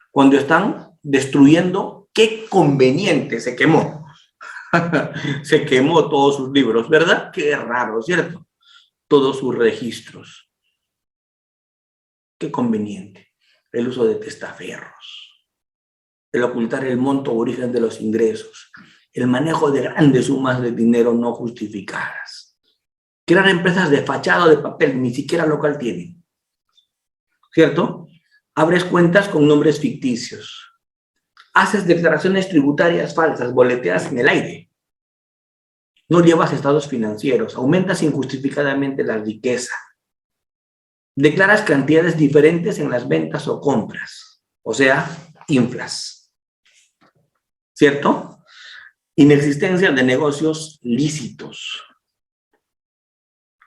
cuando están destruyendo, qué conveniente, se quemó. Se quemó todos sus libros, ¿verdad? Qué raro, ¿cierto? Todos sus registros. Qué conveniente. El uso de testaferros, el ocultar el monto o origen de los ingresos, el manejo de grandes sumas de dinero no justificadas, crear empresas de fachada de papel, ni siquiera local tienen, ¿cierto? Abres cuentas con nombres ficticios, haces declaraciones tributarias falsas, boleteas en el aire, no llevas estados financieros, aumentas injustificadamente la riqueza, declaras cantidades diferentes en las ventas o compras, o sea, inflas, ¿cierto? Inexistencia de negocios lícitos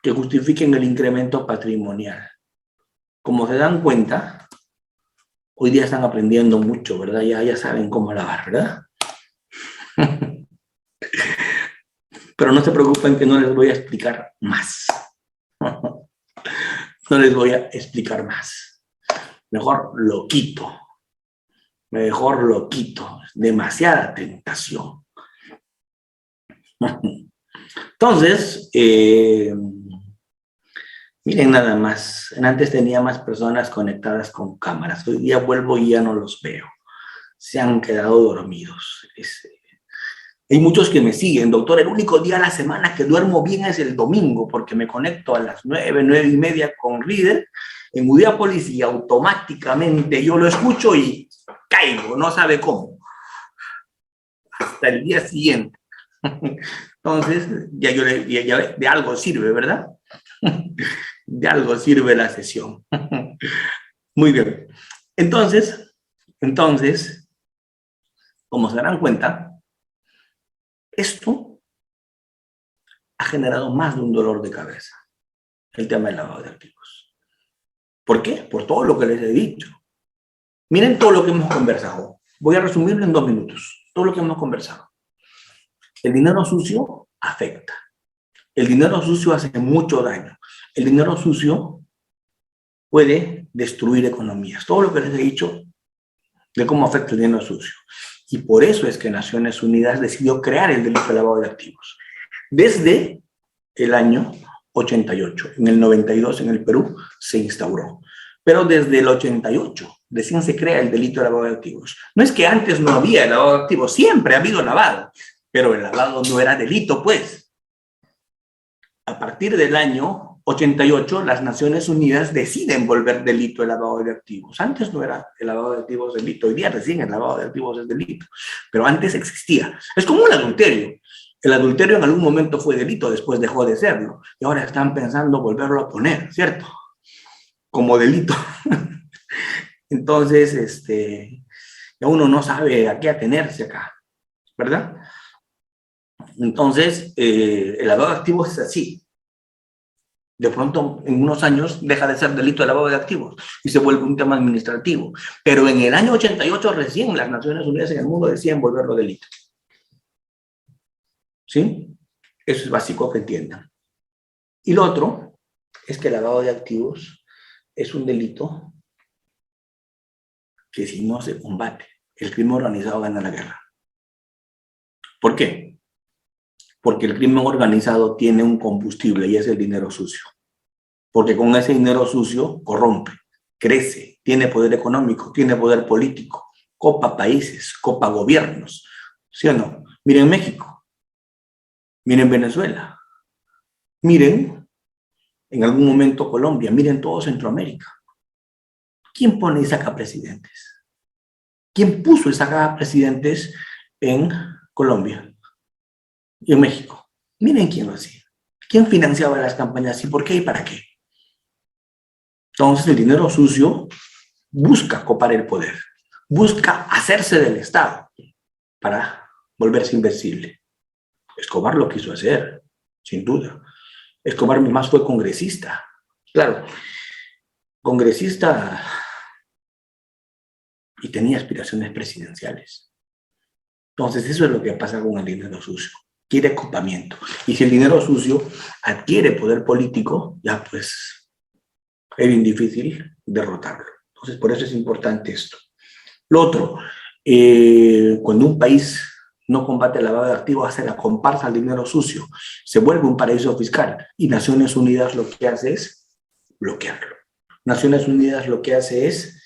que justifiquen el incremento patrimonial. Como se dan cuenta, hoy día están aprendiendo mucho, ¿verdad? Ya saben cómo lavar, ¿verdad? Pero no se preocupen que no les voy a explicar más. No les voy a explicar más. Mejor lo quito. Mejor lo quito. Demasiada tentación. Entonces, miren nada más. Antes tenía más personas conectadas con cámaras. Hoy día vuelvo y ya no los veo. Se han quedado dormidos. Hay muchos que me siguen. Doctor, el único día a la semana que duermo bien es el domingo, porque me conecto a las 9:30 con Reader en Udiápolis y automáticamente yo lo escucho y caigo, no sabe cómo. Hasta el día siguiente. Entonces, ya de algo sirve, ¿verdad? De algo sirve la sesión. Muy bien. Entonces, como se darán cuenta, esto ha generado más de un dolor de cabeza, el tema del lavado de activos. ¿Por qué? Por todo lo que les he dicho. Miren todo lo que hemos conversado. Voy a resumirlo en 2 minutos. Todo lo que hemos conversado. El dinero sucio afecta. El dinero sucio hace mucho daño. El dinero sucio puede destruir economías. Todo lo que les he dicho de cómo afecta el dinero sucio. Y por eso es que Naciones Unidas decidió crear el delito de lavado de activos. Desde el año 88. En el 92 en el Perú se instauró. Pero desde el 88 recién se crea el delito de lavado de activos. No es que antes no había lavado de activos, siempre ha habido lavado, pero el lavado no era delito, pues. A partir del año 88, las Naciones Unidas deciden volver delito el lavado de activos. Antes no era el lavado de activos delito, hoy día recién el lavado de activos es delito, pero antes existía. Es como un adulterio. El adulterio en algún momento fue delito, después dejó de serlo, y ahora están pensando volverlo a poner, ¿cierto? Como delito. Entonces, uno no sabe a qué atenerse acá, ¿verdad? Entonces, el lavado de activos es así. De pronto, en unos años, deja de ser delito de lavado de activos y se vuelve un tema administrativo. Pero en el año 88 recién las Naciones Unidas en el mundo decían volverlo delito. ¿Sí? Eso es básico que entiendan. Y lo otro es que el lavado de activos es un delito que si no se combate, el crimen organizado gana la guerra. ¿Por qué? Porque el crimen organizado tiene un combustible y es el dinero sucio. Porque con ese dinero sucio corrompe, crece, tiene poder económico, tiene poder político, copa países, copa gobiernos. ¿Sí o no? Miren México, miren Venezuela, miren en algún momento Colombia, miren todo Centroamérica. ¿Quién pone y saca presidentes? ¿Quién puso y sacaba presidentes en Colombia y en México? Miren quién lo hacía. ¿Quién financiaba las campañas y por qué y para qué? Entonces el dinero sucio busca copar el poder, busca hacerse del Estado para volverse invencible. Escobar lo quiso hacer, sin duda. Escobar más fue congresista. Claro, congresista y tenía aspiraciones presidenciales. Entonces eso es lo que pasa con el dinero sucio. Quiere copamiento. Y si el dinero sucio adquiere poder político, ya pues es bien difícil derrotarlo. Entonces por eso es importante esto. Lo otro, cuando un país no combate el lavado de activos, hace la comparsa al dinero sucio, se vuelve un paraíso fiscal y Naciones Unidas lo que hace es bloquearlo. Naciones Unidas lo que hace es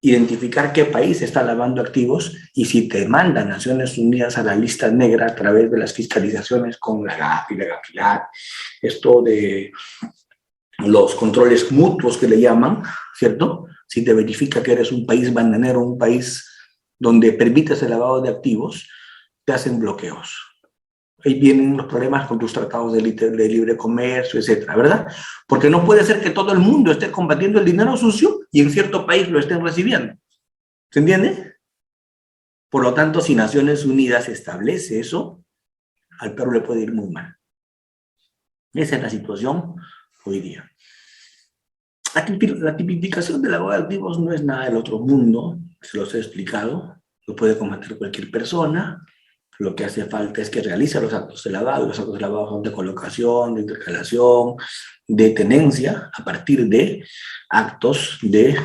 identificar qué país está lavando activos y si te manda Naciones Unidas a la lista negra a través de las fiscalizaciones con la GAFI, la GAFIAT, esto de los controles mutuos que le llaman, ¿cierto? Si te verifica que eres un país bananero, un país donde permites el lavado de activos, te hacen bloqueos. Ahí vienen los problemas con tus tratados de libre comercio, etcétera, ¿verdad? Porque no puede ser que todo el mundo esté combatiendo el dinero sucio y en cierto país lo estén recibiendo. ¿Se entiende? Por lo tanto, si Naciones Unidas establece eso, al Perú le puede ir muy mal. Esa es la situación hoy día. La tipificación del lavado de activos no es nada del otro mundo, se los he explicado, lo puede cometer cualquier persona. Lo que hace falta es que realice los actos de lavado. Los actos de lavado son de colocación, de intercalación, de tenencia, a partir de actos de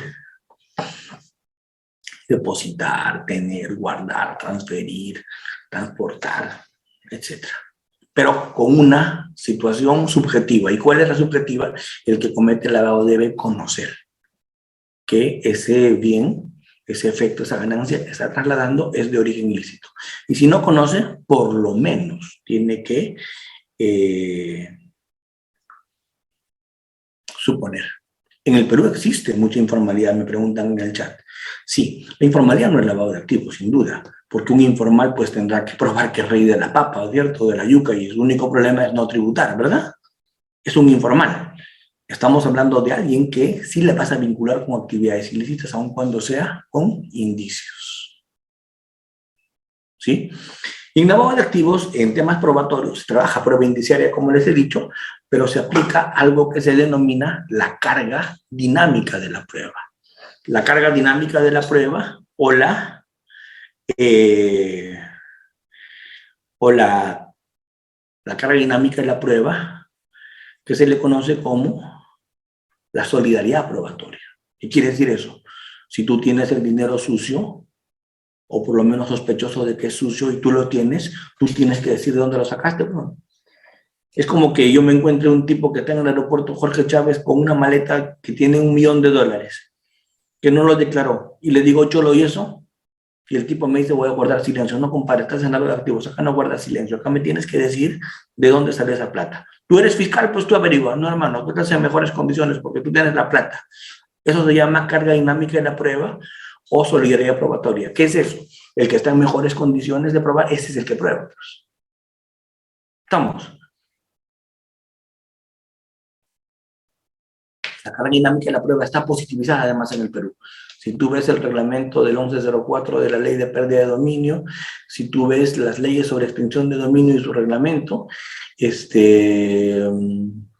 depositar, tener, guardar, transferir, transportar, etc. Pero con una situación subjetiva. ¿Y cuál es la subjetiva? El que comete el lavado debe conocer que ese bien, ese efecto, esa ganancia que está trasladando es de origen ilícito. Y si no conoce, por lo menos tiene que suponer. En el Perú existe mucha informalidad, me preguntan en el chat. Sí, la informalidad no es lavado de activos, sin duda, porque un informal pues tendrá que probar que es rey de la papa, ¿cierto? De la yuca, y su único problema es no tributar, ¿verdad? Es un informal. Estamos hablando de alguien que sí le vas a vincular con actividades ilícitas, aun cuando sea con indicios. ¿Sí? Y en lavado de activos, en temas probatorios, se trabaja prueba indiciaria, como les he dicho, pero se aplica algo que se denomina la carga dinámica de la prueba. La carga dinámica de la prueba o la carga dinámica de la prueba, que se le conoce como la solidaridad probatoria. ¿Qué quiere decir eso? Si tú tienes el dinero sucio, o por lo menos sospechoso de que es sucio y tú lo tienes, tú tienes que decir de dónde lo sacaste, ¿no? Es como que yo me encuentre un tipo que está en el aeropuerto Jorge Chávez con una maleta que tiene $1 millón, que no lo declaró, y le digo, Cholo, ¿y eso? Y el tipo me dice, voy a guardar silencio. No, compadre, estás en lavado de activos, acá no guardas silencio, acá me tienes que decir de dónde sale esa plata. Tú eres fiscal, pues tú averigua. No, hermano, tú estás en mejores condiciones porque tú tienes la plata. Eso se llama carga dinámica de la prueba o solidaridad probatoria. ¿Qué es eso? El que está en mejores condiciones de probar, ese es el que prueba. ¿Estamos? La carga dinámica de la prueba está positivizada además en el Perú. Si tú ves el reglamento del 1104 de la ley de pérdida de dominio, si tú ves las leyes sobre extinción de dominio y su reglamento,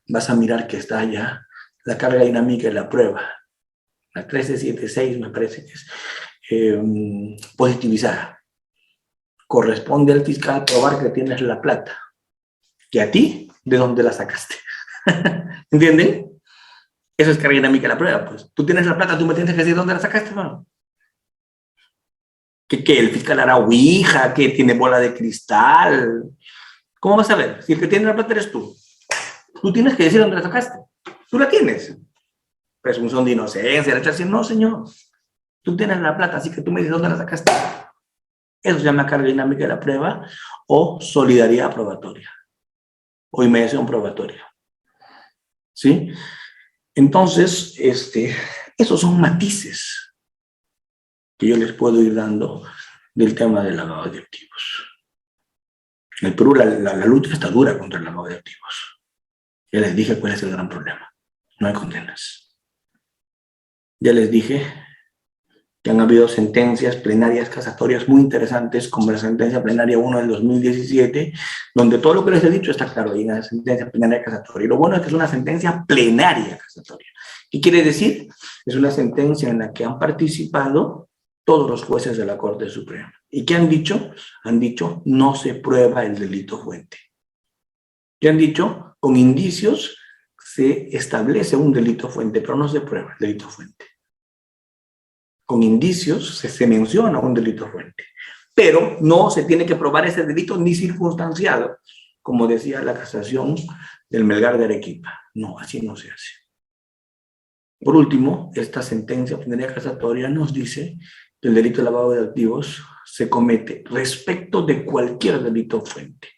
vas a mirar que está ya la carga dinámica de la prueba. La 1376 me parece que es positivizada. corresponde al fiscal probar que tienes la plata. ¿Y a ti? ¿De dónde la sacaste? ¿Entienden? Eso es carga dinámica de la prueba, pues. Tú tienes la plata, tú me tienes que decir dónde la sacaste, hermano. ¿Que el fiscal hará ouija, que tiene bola de cristal? ¿Cómo vas a ver? Si el que tiene la plata eres tú. Tú tienes que decir dónde la sacaste. Tú la tienes. Presunción de inocencia, decir, no, señor. Tú tienes la plata, así que tú me dices dónde la sacaste. Eso se llama carga dinámica de la prueba o solidaridad probatoria o inmediación probatoria. ¿Sí? Entonces, esos son matices que yo les puedo ir dando del tema del lavado de activos. En el Perú la lucha está dura contra el lavado de activos. Ya les dije cuál es el gran problema. No hay condenas. Ya les dije que han habido sentencias plenarias casatorias muy interesantes, como la sentencia plenaria 1 del 2017, donde todo lo que les he dicho está claro ahí en la sentencia plenaria casatoria. Y lo bueno es que es una sentencia plenaria casatoria. ¿Qué quiere decir? Es una sentencia en la que han participado todos los jueces de la Corte Suprema. ¿Y qué han dicho? Han dicho, no se prueba el delito fuente. ¿Qué han dicho? Con indicios se establece un delito fuente, pero no se prueba el delito fuente. Con indicios se menciona un delito fuente, pero no se tiene que probar ese delito ni circunstanciado, como decía la casación del Melgar de Arequipa. No, así no se hace. Por último, esta sentencia plenaria casatoria nos dice que el delito de lavado de activos se comete respecto de cualquier delito fuente,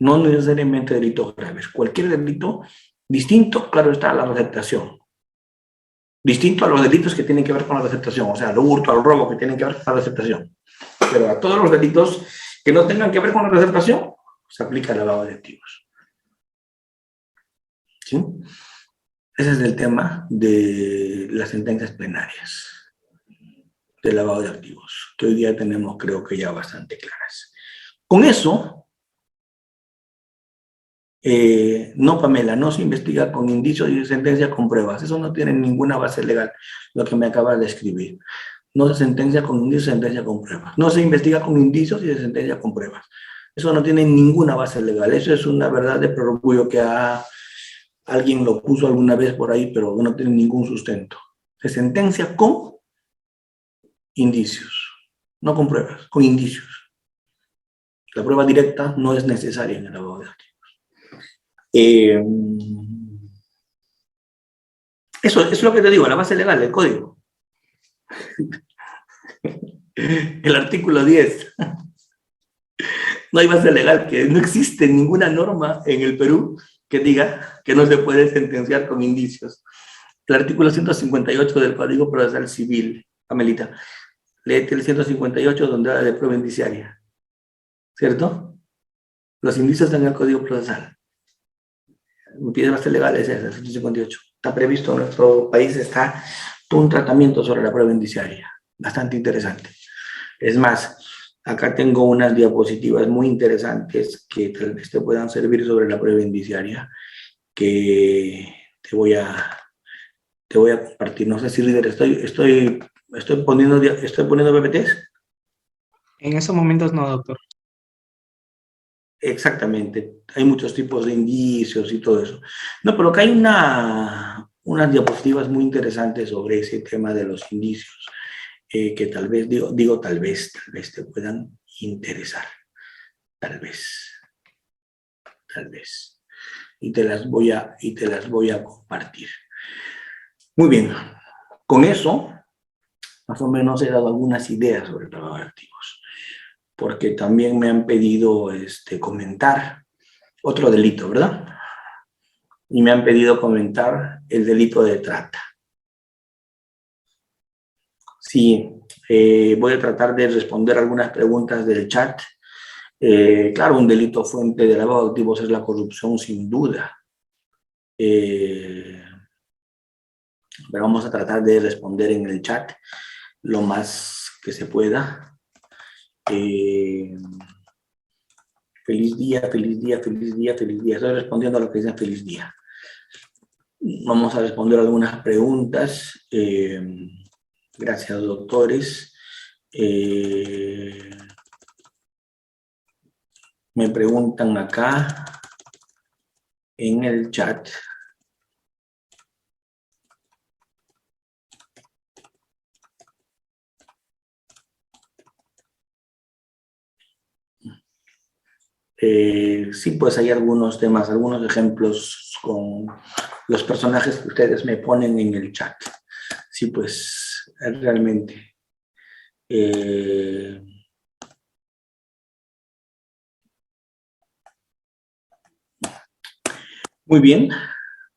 no necesariamente delitos graves, cualquier delito distinto, claro está, a la receptación. Distinto a los delitos que tienen que ver con la receptación, o sea, al hurto, al robo, que tienen que ver con la receptación. Pero a todos los delitos que no tengan que ver con la receptación, se aplica el lavado de activos. ¿Sí? Ese es el tema de las sentencias plenarias de lavado de activos, que hoy día tenemos, creo que ya bastante claras. Con eso, no, Pamela, no se investiga con indicios y sentencia con pruebas. Eso no tiene ninguna base legal, lo que me acabas de escribir. No se sentencia con indicios y sentencia con pruebas. No se investiga con indicios y se sentencia con pruebas. Eso no tiene ninguna base legal. Eso es una verdad de perogrullo que alguien lo puso alguna vez por ahí, pero no tiene ningún sustento. Se sentencia con indicios, no con pruebas, con indicios. La prueba directa no es necesaria en el lavado de activos. Eso es lo que te digo, la base legal, el código. El artículo 10. No hay base legal, que no existe ninguna norma en el Perú que diga que no se puede sentenciar con indicios. El artículo 158 del Código Procesal Civil, Amelita, léete el 158 donde habla de prueba indiciaria, ¿cierto? Los indicios están en el Código Procesal. Pide base legal, ese es el 158. Está previsto en nuestro país, está un tratamiento sobre la prueba indiciaria, bastante interesante. Es más, acá tengo unas diapositivas muy interesantes que tal vez te puedan servir sobre la prueba indiciaria, que te voy a compartir. No sé si, líder, estoy poniendo PPTs. En esos momentos no, doctor. Exactamente, hay muchos tipos de indicios y todo eso. No, pero acá hay unas diapositivas muy interesantes sobre ese tema de los indicios, que tal vez, tal vez te puedan interesar. Tal vez. Y te las voy a compartir. Muy bien, con eso, más o menos he dado algunas ideas sobre el lavado de activos, porque también me han pedido comentar otro delito, ¿verdad? Y me han pedido comentar el delito de trata. Sí, voy a tratar de responder algunas preguntas del chat. Claro, un delito fuente de lavado de activos es la corrupción, sin duda. Pero vamos a tratar de responder en el chat lo más que se pueda. Feliz día, feliz día, feliz día, feliz día. Estoy respondiendo a lo que dicen feliz día. Vamos a responder algunas preguntas. Gracias, doctores. Me preguntan acá en el chat. Sí, pues hay algunos temas, algunos ejemplos con los personajes que ustedes me ponen en el chat. Sí, pues realmente. Muy bien.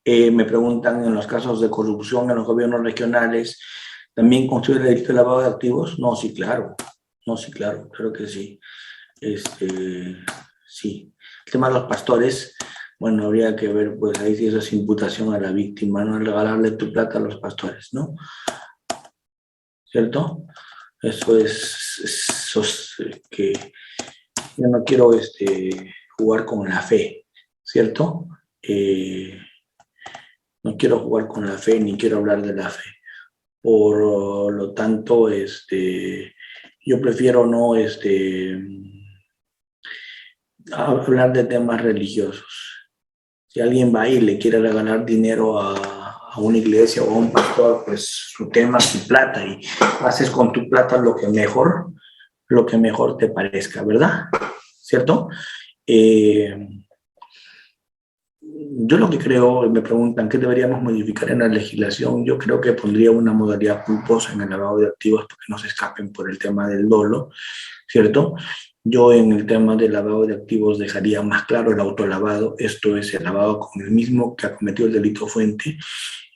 Me preguntan en los casos de corrupción en los gobiernos regionales, ¿también considera el delito de lavado de activos? No, sí, claro. No, sí, claro, claro que sí. Sí. El tema de los pastores, bueno, habría que ver, pues ahí si eso es imputación a la víctima, no regalarle tu plata a los pastores, ¿no? ¿Cierto? Eso es que yo no quiero jugar con la fe, ¿cierto? No quiero jugar con la fe ni quiero hablar de la fe. Por lo tanto, yo prefiero no hablar de temas religiosos. Si alguien va y le quiere regalar dinero a una iglesia o a un pastor, pues su tema, su plata, y haces con tu plata lo que mejor te parezca, ¿verdad? ¿Cierto? Yo lo que creo, me preguntan, ¿qué deberíamos modificar en la legislación? Yo creo que pondría una modalidad culposa en el lavado de activos para que no se escapen por el tema del dolo, ¿cierto? Yo en el tema del lavado de activos dejaría más claro el autolavado, esto es el lavado con el mismo que ha cometido el delito fuente.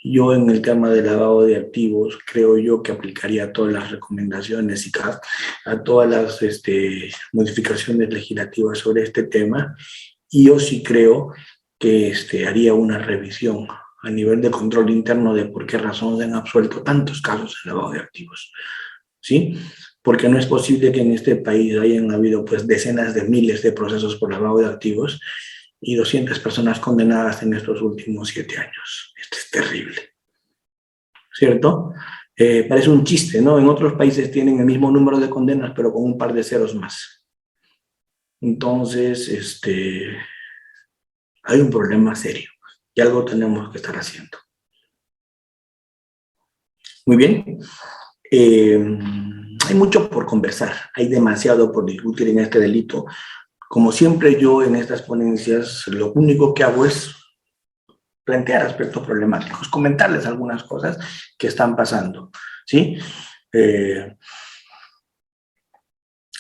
Yo en el tema del lavado de activos creo yo que aplicaría todas las recomendaciones y a todas las modificaciones legislativas sobre este tema, y yo sí creo que haría una revisión a nivel de control interno de por qué razón se han absuelto tantos casos de lavado de activos, ¿sí? Porque no es posible que en este país hayan habido pues decenas de miles de procesos por lavado de activos y 200 personas condenadas en estos últimos 7 años. Esto es terrible, ¿cierto? Parece un chiste, ¿no? En otros países tienen el mismo número de condenas, pero con un par de ceros más. Entonces, hay un problema serio y algo tenemos que estar haciendo. Muy bien. Hay mucho por conversar, hay demasiado por discutir en este delito. Como siempre, yo en estas ponencias lo único que hago es plantear aspectos problemáticos, comentarles algunas cosas que están pasando, ¿sí?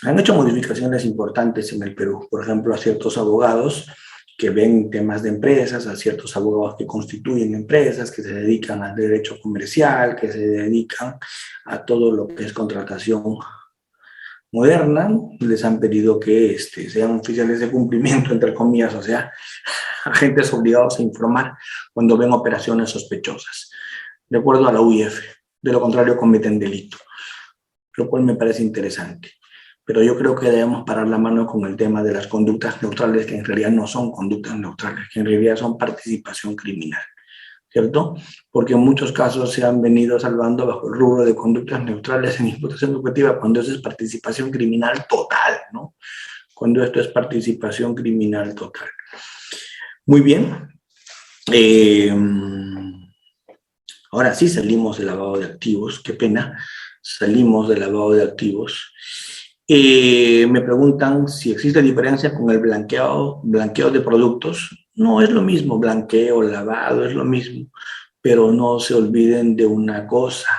Han hecho modificaciones importantes en el Perú, por ejemplo, a ciertos abogados que ven temas de empresas, a ciertos abogados que constituyen empresas, que se dedican al derecho comercial, que se dedican a todo lo que es contratación moderna. Les han pedido que sean oficiales de cumplimiento, entre comillas, o sea, agentes obligados a informar cuando ven operaciones sospechosas, de acuerdo a la UIF. De lo contrario, cometen delito, lo cual me parece interesante. Pero yo creo que debemos parar la mano con el tema de las conductas neutrales, que en realidad no son conductas neutrales, que en realidad son participación criminal, ¿cierto? Porque en muchos casos se han venido salvando bajo el rubro de conductas neutrales en imputación educativa, cuando eso es participación criminal total, ¿no? Cuando esto es participación criminal total. Muy bien. Ahora sí salimos del lavado de activos, qué pena, salimos del lavado de activos. Me preguntan si existe diferencia con el blanqueo de productos. No es lo mismo, blanqueo, lavado, es lo mismo, pero no se olviden de una cosa.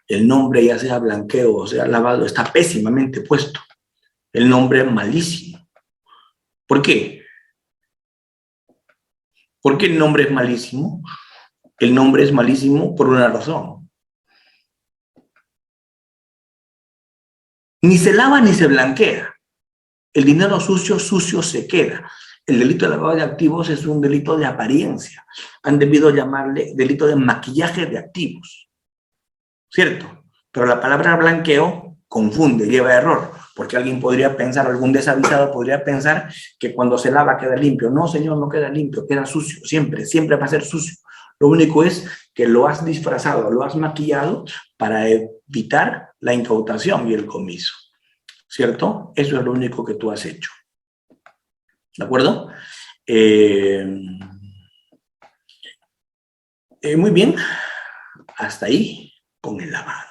El nombre, ya sea blanqueo o sea lavado, está pésimamente puesto. El nombre es malísimo. ¿Por qué? ¿Por qué el nombre es malísimo? El nombre es malísimo por una razón. Ni se lava ni se blanquea. El dinero sucio, sucio se queda. El delito de lavado de activos es un delito de apariencia. Han debido llamarle delito de maquillaje de activos, ¿cierto? Pero la palabra blanqueo confunde, lleva error, porque alguien podría pensar, algún desavisado podría pensar que cuando se lava queda limpio. No, señor, no queda limpio, queda sucio, siempre, siempre va a ser sucio. Lo único es que lo has disfrazado, lo has maquillado para evitar la incautación y el comiso. ¿cierto? Eso es lo único que tú has hecho. ¿De acuerdo? Muy bien, hasta ahí con el lavado.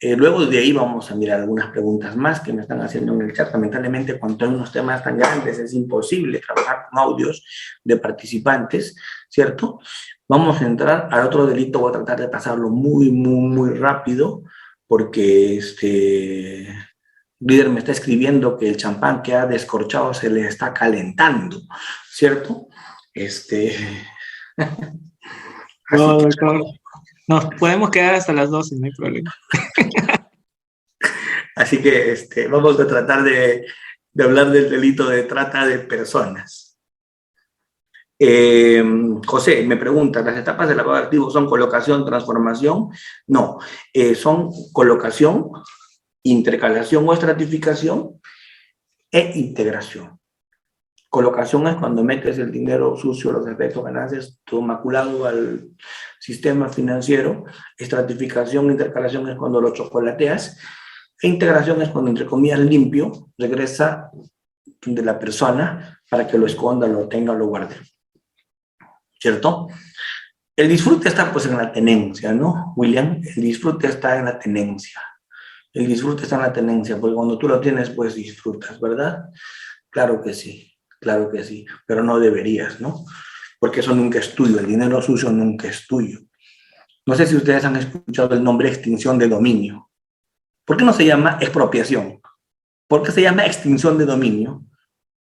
Luego de ahí vamos a mirar algunas preguntas más que me están haciendo en el chat. Lamentablemente, cuando hay unos temas tan grandes, es imposible trabajar con audios de participantes, ¿cierto? Vamos a entrar al otro delito. Voy a tratar de pasarlo muy rápido, porque líder me está escribiendo que el champán que ha descorchado se le está calentando, ¿cierto? No, doctor. Nos podemos quedar hasta las 12, no hay problema. Así que vamos a tratar de hablar del delito de trata de personas. José me pregunta, ¿las etapas del lavado de activos son colocación, transformación? No, son colocación, intercalación o estratificación e integración. Colocación es cuando metes el dinero sucio, los efectos, ganancias, todo maculado al sistema financiero. Estratificación, intercalación es cuando lo chocolateas. E integración es cuando, entre comillas, limpio, regresa de la persona para que lo esconda, lo tenga, lo guarde. ¿Cierto? El disfrute está pues en la tenencia, ¿no, William? El disfrute está en la tenencia. El disfrute está en la tenencia, porque cuando tú lo tienes, pues disfrutas, ¿verdad? Claro que sí, pero no deberías, ¿no? Porque eso nunca es tuyo, el dinero sucio nunca es tuyo. No sé si ustedes han escuchado el nombre extinción de dominio. ¿Por qué no se llama expropiación? ¿Por qué se llama extinción de dominio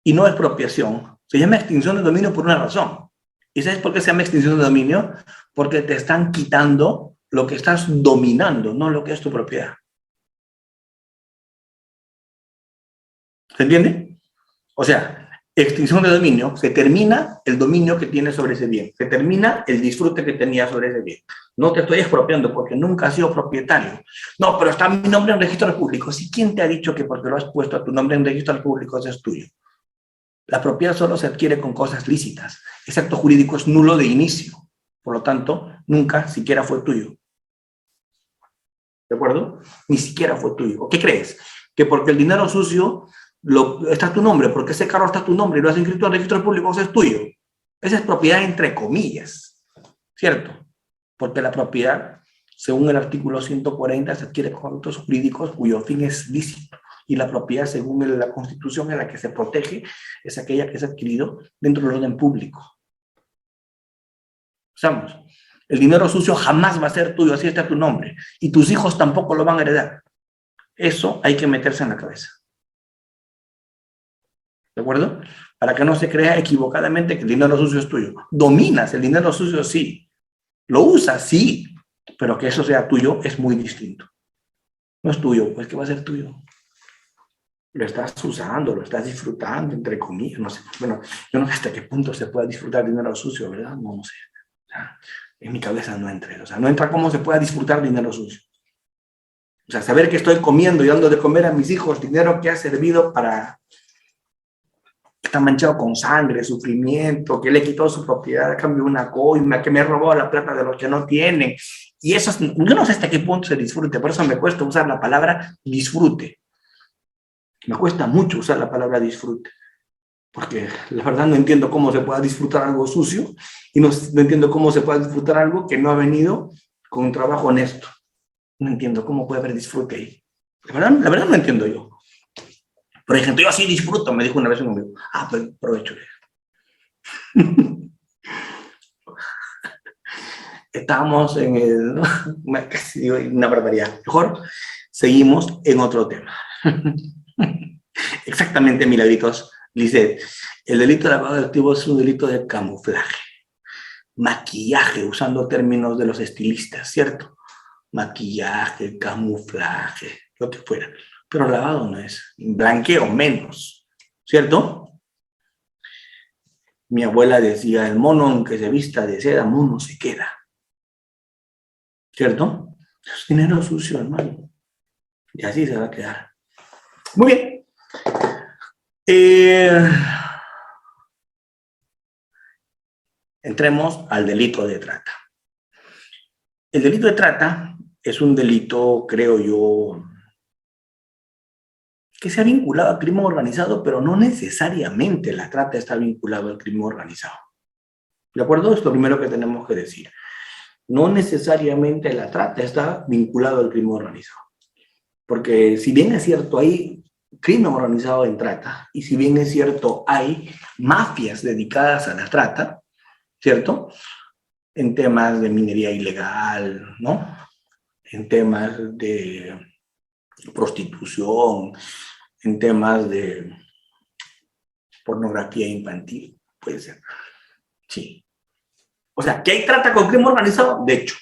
y no expropiación? Se llama extinción de dominio por una razón. ¿Y sabes por qué se llama extinción de dominio? Porque te están quitando lo que estás dominando, no lo que es tu propiedad. ¿Se entiende? O sea, extinción de dominio, se termina el dominio que tienes sobre ese bien, se termina el disfrute que tenías sobre ese bien. No te estoy expropiando porque nunca has sido propietario. No, pero está mi nombre en registros públicos. ¿Y quién te ha dicho que porque lo has puesto a tu nombre en registros públicos es tuyo? La propiedad solo se adquiere con cosas lícitas. Ese acto jurídico es nulo de inicio. Por lo tanto, nunca siquiera fue tuyo. ¿De acuerdo? Ni siquiera fue tuyo. ¿Qué crees? Que porque el dinero sucio está tu nombre, porque ese carro está tu nombre y lo has inscrito en registros públicos, es tuyo. Esa es propiedad entre comillas, ¿cierto? Porque la propiedad, según el artículo 140, se adquiere con actos jurídicos cuyo fin es lícito. Y la propiedad, según la Constitución en la que se protege, es aquella que es adquirido dentro del orden público. ¿Sabes? El dinero sucio jamás va a ser tuyo, así está tu nombre. Y tus hijos tampoco lo van a heredar. Eso hay que meterse en la cabeza. ¿De acuerdo? Para que no se crea equivocadamente que el dinero sucio es tuyo. Dominas el dinero sucio, sí. Lo usas, sí. Pero que eso sea tuyo es muy distinto. No es tuyo, pues ¿qué va a ser tuyo? Lo estás usando, lo estás disfrutando, entre comillas. No sé. Bueno, yo no sé hasta qué punto se puede disfrutar dinero sucio, ¿verdad? No sé. O sea, en mi cabeza no entra. O sea, no entra cómo se pueda disfrutar dinero sucio. O sea, saber que estoy comiendo y dando de comer a mis hijos dinero que ha servido para... Está manchado con sangre, sufrimiento, que le quitó su propiedad a cambio de una coima, que me robó la plata de los que no tienen. Y eso, yo no sé hasta qué punto se disfrute, por eso me cuesta usar la palabra disfrute. Me cuesta mucho usar la palabra disfrute, porque la verdad no entiendo cómo se pueda disfrutar algo sucio y no entiendo cómo se puede disfrutar algo que no ha venido con un trabajo honesto. No entiendo cómo puede haber disfrute ahí. La verdad no entiendo yo. Por ejemplo, yo así disfruto, me dijo una vez un amigo. Ah, pues aprovecho. Estábamos en el... una barbaridad. Mejor seguimos en otro tema. Exactamente, milagritos. Lisette, el delito de lavado de activos es un delito de camuflaje. Maquillaje, usando términos de los estilistas, ¿cierto? Maquillaje, camuflaje, lo que fuera. Pero lavado no es. Blanqueo menos, ¿cierto? Mi abuela decía, el mono aunque se vista de seda, mono se queda. ¿Cierto? Es dinero sucio, hermano. Y así se va a quedar. Muy bien. Entremos al delito de trata. El delito de trata es un delito, creo yo, que se ha vinculado al crimen organizado, pero no necesariamente la trata está vinculada al crimen organizado. ¿De acuerdo? Es lo primero que tenemos que decir. No necesariamente la trata está vinculada al crimen organizado. Porque si bien es cierto, hay crimen organizado en trata, y si bien es cierto, hay mafias dedicadas a la trata, ¿cierto? En temas de minería ilegal, ¿no? En temas de prostitución, en temas de pornografía infantil, puede ser. Sí. O sea, que hay trata con crimen organizado, de hecho,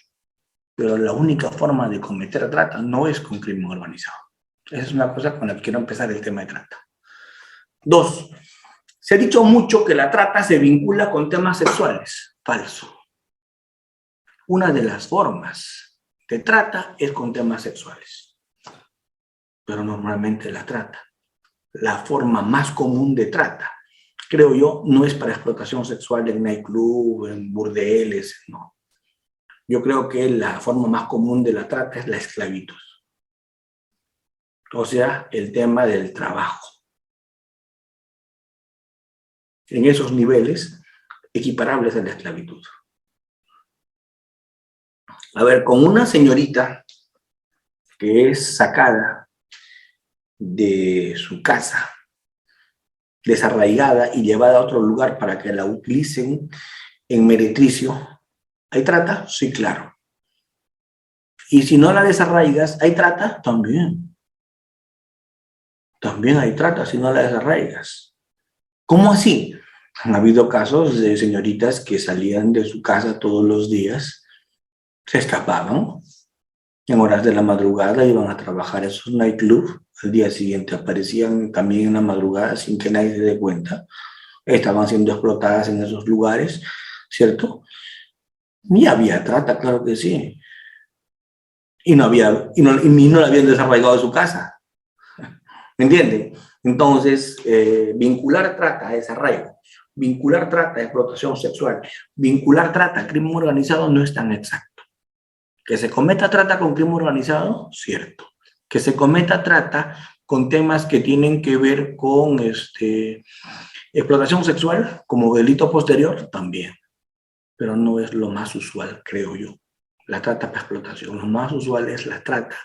pero la única forma de cometer trata no es con crimen organizado. Esa es una cosa con la que quiero empezar el tema de trata. 2. Se ha dicho mucho que la trata se vincula con temas sexuales. Falso. Una de las formas de trata es con temas sexuales. Pero normalmente la trata, la forma más común de trata, creo yo, no es para explotación sexual en nightclub, en burdeles, no. Yo creo que la forma más común de la trata es la esclavitud. O sea, el tema del trabajo. En esos niveles equiparables a la esclavitud. A ver, con una señorita que es sacada de su casa, desarraigada y llevada a otro lugar para que la utilicen en meretricio, ¿hay trata? Sí, claro. Y si no la desarraigas, ¿hay trata? También. También hay trata si no la desarraigas. ¿Cómo así? Han habido casos de señoritas que salían de su casa todos los días, se escapaban, en horas de la madrugada iban a trabajar a esos nightclubs, al día siguiente aparecían también en la madrugada sin que nadie se dé cuenta, estaban siendo explotadas en esos lugares, ¿cierto? Y había trata, claro que sí. Y no la habían desarraigado de su casa. ¿Me entienden? Entonces, vincular trata a desarraigo, vincular trata a explotación sexual, vincular trata a crimen organizado no es tan exacto. Que se cometa trata con crimen organizado, cierto. Que se cometa trata con temas que tienen que ver con explotación sexual como delito posterior, también. Pero no es lo más usual, creo yo. La trata para explotación. Lo más usual es la trata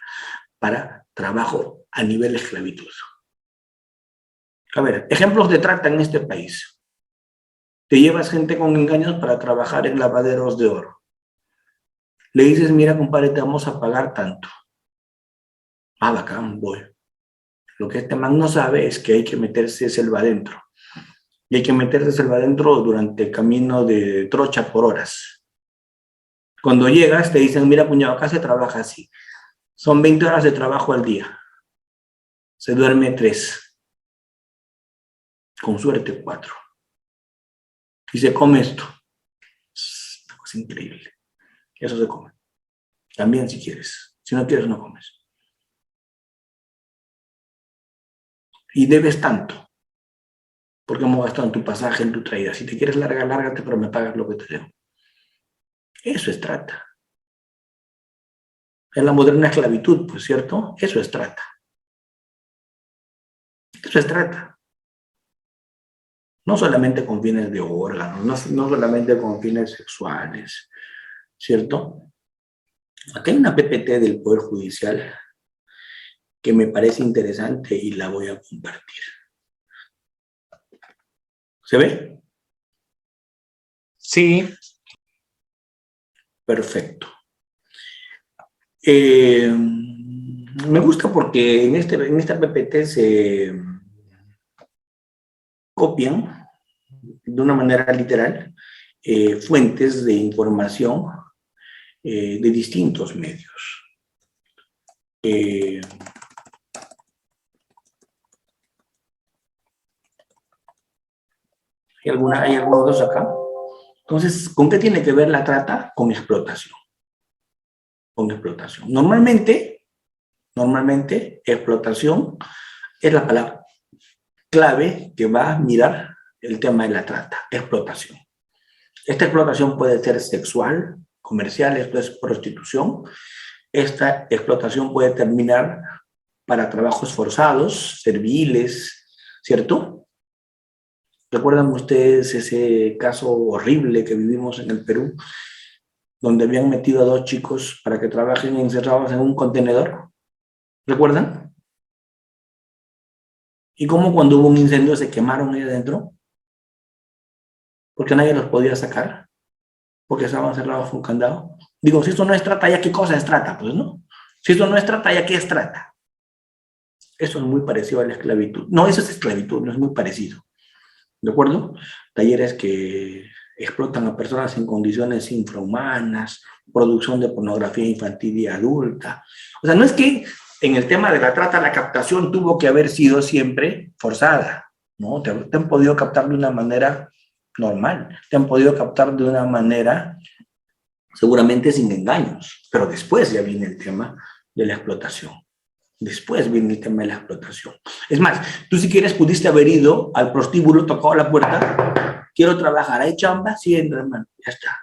para trabajo a nivel de esclavitud. A ver, ejemplos de trata en este país. Te llevas gente con engaños para trabajar en lavaderos de oro. Le dices, mira, compadre, te vamos a pagar tanto. Ah, bacán, voy. Lo que este man no sabe es que hay que meterse selva adentro. Y hay que meterse selva adentro durante el camino de trocha por horas. Cuando llegas, te dicen, mira, cuñado, acá se trabaja así. Son 20 horas de trabajo al día. Se duerme 3. Con suerte 4. Y se come esto. Es una cosa increíble. Eso se come. También si quieres. Si no quieres, no comes. Y debes tanto. Porque hemos gastado en tu pasaje, en tu traída. Si te quieres largar, lárgate, pero me pagas lo que te debo. Eso es trata. En la moderna esclavitud, pues, ¿cierto? Eso es trata. Eso es trata. No solamente con fines de órganos, no solamente con fines sexuales, ¿cierto? Acá hay una PPT del Poder Judicial que me parece interesante y la voy a compartir. ¿Se ve? Sí. Perfecto. Me gusta porque en esta PPT se copian de una manera literal fuentes de información de distintos medios. Hay algunos acá. Entonces, ¿con qué tiene que ver la trata? Con explotación. Con explotación. Normalmente, explotación es la palabra clave que va a mirar el tema de la trata, explotación. Esta explotación puede ser sexual, comercial, esto es prostitución. Esta explotación puede terminar para trabajos forzados, serviles, ¿cierto? ¿Recuerdan ustedes ese caso horrible que vivimos en el Perú, donde habían metido a 2 chicos para que trabajen encerrados en un contenedor? ¿Recuerdan? Y cómo cuando hubo un incendio se quemaron ahí adentro, porque nadie los podía sacar, porque estaban cerrados con candado. Digo, si esto no es trata, ¿ya qué cosa es trata? Pues no. Si esto no es trata, ¿ya qué es trata? Eso es muy parecido a la esclavitud. No, eso es esclavitud, no es muy parecido. ¿De acuerdo? Talleres que explotan a personas en condiciones infrahumanas, producción de pornografía infantil y adulta. O sea, no es que en el tema de la trata la captación tuvo que haber sido siempre forzada, ¿no? Te han podido captar de una manera normal, te han podido captar de una manera seguramente sin engaños, pero después ya viene el tema de la explotación. Después viene el tema de la explotación. Es más, tú si quieres pudiste haber ido al prostíbulo, tocado la puerta, quiero trabajar, ¿hay chamba? Sí, entra, hermano, ya está.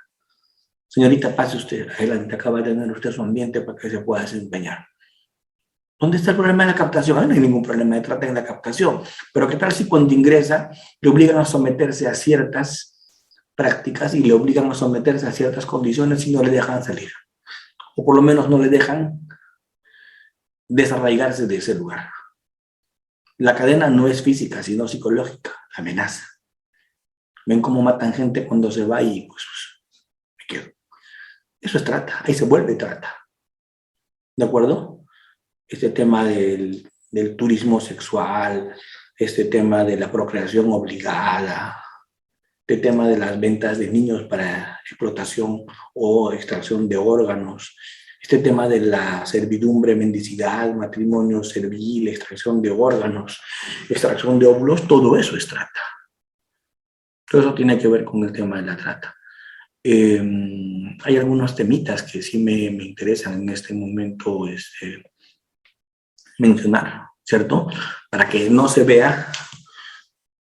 Señorita, pase usted, adelante, acaba de tener usted su ambiente para que se pueda desempeñar. ¿Dónde está el problema de la captación? No hay ningún problema de trata en la captación, pero ¿qué tal si cuando ingresa le obligan a someterse a ciertas prácticas y le obligan a someterse a ciertas condiciones y no le dejan salir? O por lo menos no le dejan desarraigarse de ese lugar. La cadena no es física, sino psicológica, amenaza. Ven cómo matan gente cuando se va y pues me quedo. Eso es trata, ahí se vuelve trata. ¿De acuerdo? Este tema del turismo sexual, este tema de la procreación obligada, este tema de las ventas de niños para explotación o extracción de órganos, este tema de la servidumbre, mendicidad, matrimonio servil, extracción de órganos, extracción de óvulos, todo eso es trata. Todo eso tiene que ver con el tema de la trata. Hay algunos temitas que sí me interesan en este momento mencionar, ¿cierto? Para que no se vea.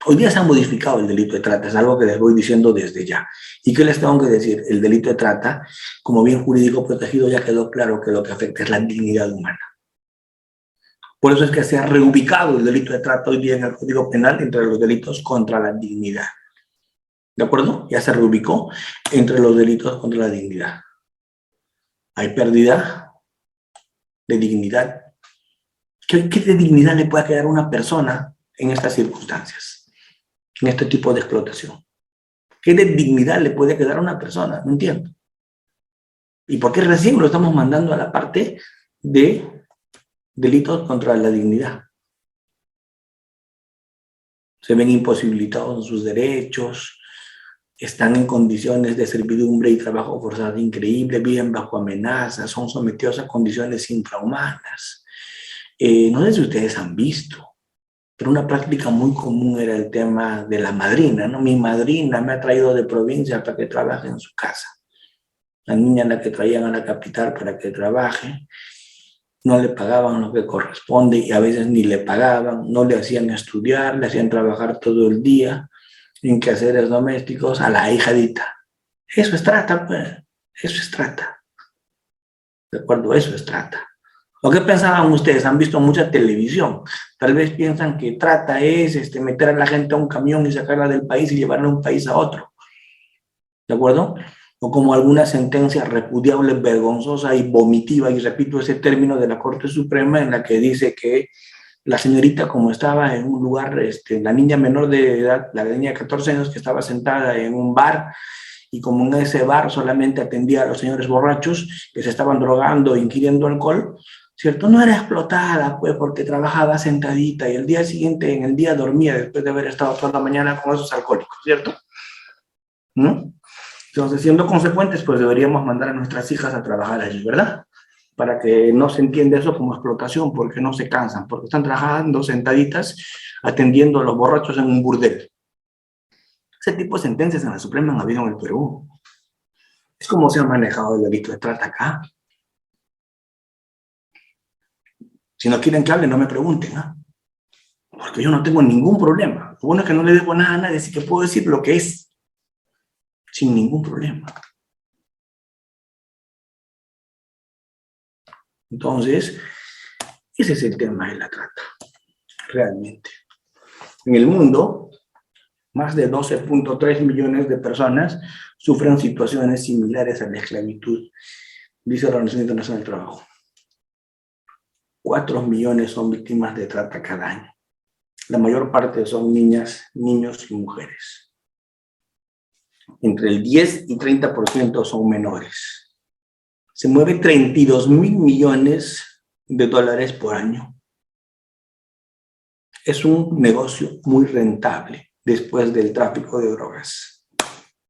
Hoy día se ha modificado el delito de trata, es algo que les voy diciendo desde ya. ¿Y qué les tengo que decir? El delito de trata, como bien jurídico protegido, ya quedó claro que lo que afecta es la dignidad humana. Por eso es que se ha reubicado el delito de trata hoy día en el Código Penal entre los delitos contra la dignidad. ¿De acuerdo? Ya se reubicó entre los delitos contra la dignidad. Hay pérdida de dignidad. ¿Qué de dignidad le puede quedar a una persona en estas circunstancias? En este tipo de explotación. ¿Qué de dignidad le puede quedar a una persona? No entiendo. ¿Y por qué recién lo estamos mandando a la parte de delitos contra la dignidad? Se ven imposibilitados en sus derechos, están en condiciones de servidumbre y trabajo forzado increíble, viven bajo amenazas, son sometidos a condiciones infrahumanas. No sé si ustedes han visto, pero una práctica muy común era el tema de la madrina, ¿no? Mi madrina me ha traído de provincia para que trabaje en su casa. La niña a la que traían a la capital para que trabaje, no le pagaban lo que corresponde y a veces ni le pagaban, no le hacían estudiar, le hacían trabajar todo el día en quehaceres domésticos a la ahijadita. Eso es trata, pues. Eso es trata. ¿De acuerdo? Eso es trata. ¿O qué pensaban ustedes? Han visto mucha televisión. Tal vez piensan que trata es meter a la gente a un camión y sacarla del país y llevarla de un país a otro. ¿De acuerdo? O como alguna sentencia repudiable, vergonzosa y vomitiva, y repito ese término de la Corte Suprema, en la que dice que la señorita, como estaba en un lugar, la niña menor de edad, la niña de 14 años que estaba sentada en un bar, y como en ese bar solamente atendía a los señores borrachos que se estaban drogando e ingiriendo alcohol, ¿cierto? No era explotada, pues, porque trabajaba sentadita y el día siguiente, en el día dormía después de haber estado toda la mañana con esos alcohólicos, ¿cierto? ¿No? Entonces, siendo consecuentes, pues deberíamos mandar a nuestras hijas a trabajar allí, ¿verdad? Para que no se entienda eso como explotación, porque no se cansan, porque están trabajando sentaditas atendiendo a los borrachos en un burdel. Ese tipo de sentencias en la Suprema han habido en el Perú. Es como se ha manejado el delito de trata acá. Si no quieren que hable, no me pregunten, ¿ah? Porque yo no tengo ningún problema. Lo bueno es que no le debo nada a nadie, así que puedo decir lo que es, sin ningún problema. Entonces, Ese es el tema de la trata, realmente. En el mundo, más de 12.3 millones de personas sufren situaciones similares a la esclavitud, dice la Organización Internacional del Trabajo. 4 millones son víctimas de trata cada año. La mayor parte son niñas, niños y mujeres. Entre el 10 y 30% son menores. Se mueve 32.000 millones de dólares por año. Es un negocio muy rentable después del tráfico de drogas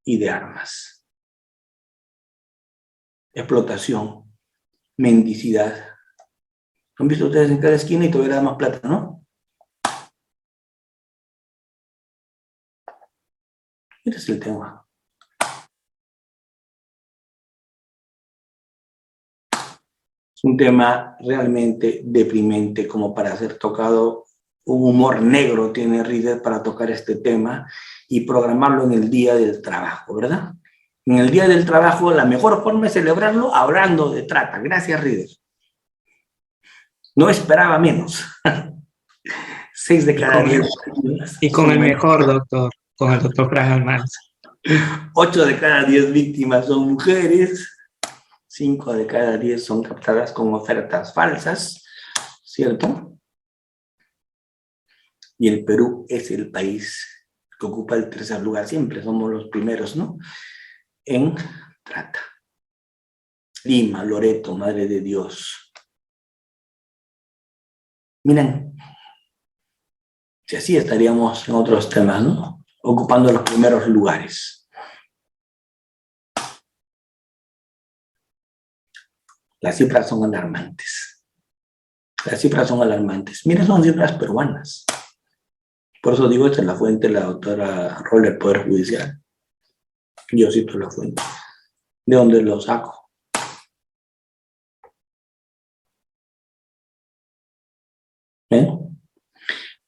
y de armas. Explotación, mendicidad. ¿Han visto ustedes en cada esquina y todavía da más plata, no? Este es el tema. Es un tema realmente deprimente como para ser tocado. Un humor negro tiene Reader para tocar este tema y programarlo en el Día del Trabajo, ¿verdad? En el Día del Trabajo, la mejor forma de celebrarlo hablando de trata. Gracias, Reader. No esperaba menos. 6 de cada 10. Y con el mejor doctor, con el doctor Fran Almanza. 8 de cada 10 víctimas son mujeres. 5 de cada 10 son captadas con ofertas falsas, ¿cierto? Y el Perú es el país que ocupa el tercer lugar. Siempre somos los primeros, ¿no? En trata. Lima, Loreto, Madre de Dios. Miren, si así estaríamos en otros temas, ¿no? Ocupando los primeros lugares. Las cifras son alarmantes. Las cifras son alarmantes. Miren, son cifras peruanas. Por eso digo, esta es la fuente de la doctora Roller, Poder Judicial. Yo cito la fuente. ¿De dónde lo saco?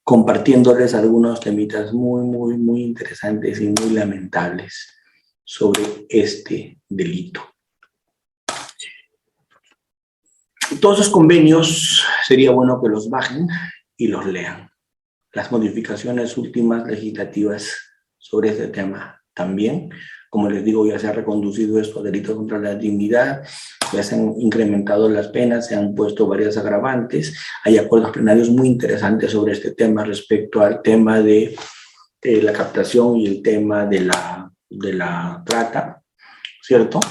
Compartiéndoles algunos temitas muy interesantes y muy lamentables sobre este delito. Todos esos convenios sería bueno que los bajen y los lean. Las modificaciones últimas legislativas sobre este tema también. Como les digo, ya se ha reconducido esto a delito contra la dignidad, ya se han incrementado las penas, se han puesto varias agravantes, hay acuerdos plenarios muy interesantes sobre este tema respecto al tema de la captación y el tema de la trata, ¿cierto?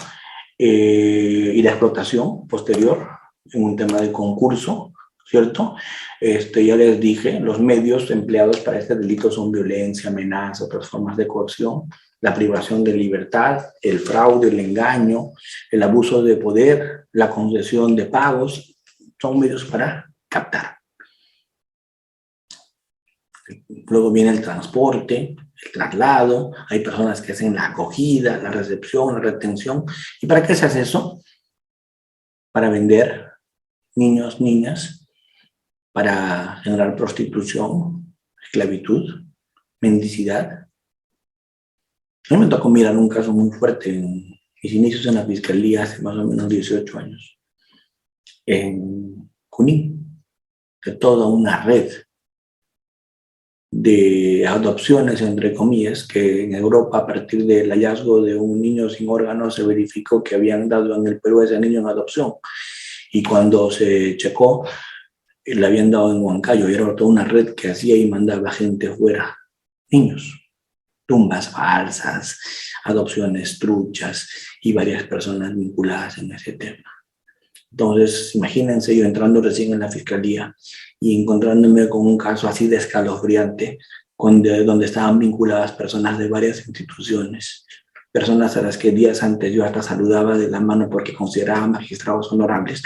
Y la explotación posterior en un tema de concurso, ¿cierto? Ya les dije, los medios empleados para este delito son violencia, amenaza, otras formas de coacción, la privación de libertad, el fraude, el engaño, el abuso de poder, la concesión de pagos, son medios para captar. Luego viene el transporte, el traslado, hay personas que hacen la acogida, la recepción, la retención. ¿Y para qué se hace eso? Para vender niños, niñas, para generar prostitución, esclavitud, mendicidad. A mí me tocó mirar un caso muy fuerte en mis inicios en la fiscalía hace más o menos 18 años, en Junín, de toda una red de adopciones, entre comillas, que en Europa, a partir del hallazgo de un niño sin órganos, se verificó que habían dado en el Perú a ese niño en adopción. Y cuando se checó, le habían dado en Huancayo, y era toda una red que hacía y mandaba gente fuera, niños. Tumbas falsas, adopciones truchas y varias personas vinculadas en ese tema. Entonces, imagínense yo entrando recién en la fiscalía y encontrándome con un caso así de escalofriante, donde estaban vinculadas personas de varias instituciones, personas a las que días antes yo hasta saludaba de la mano porque consideraba magistrados honorables.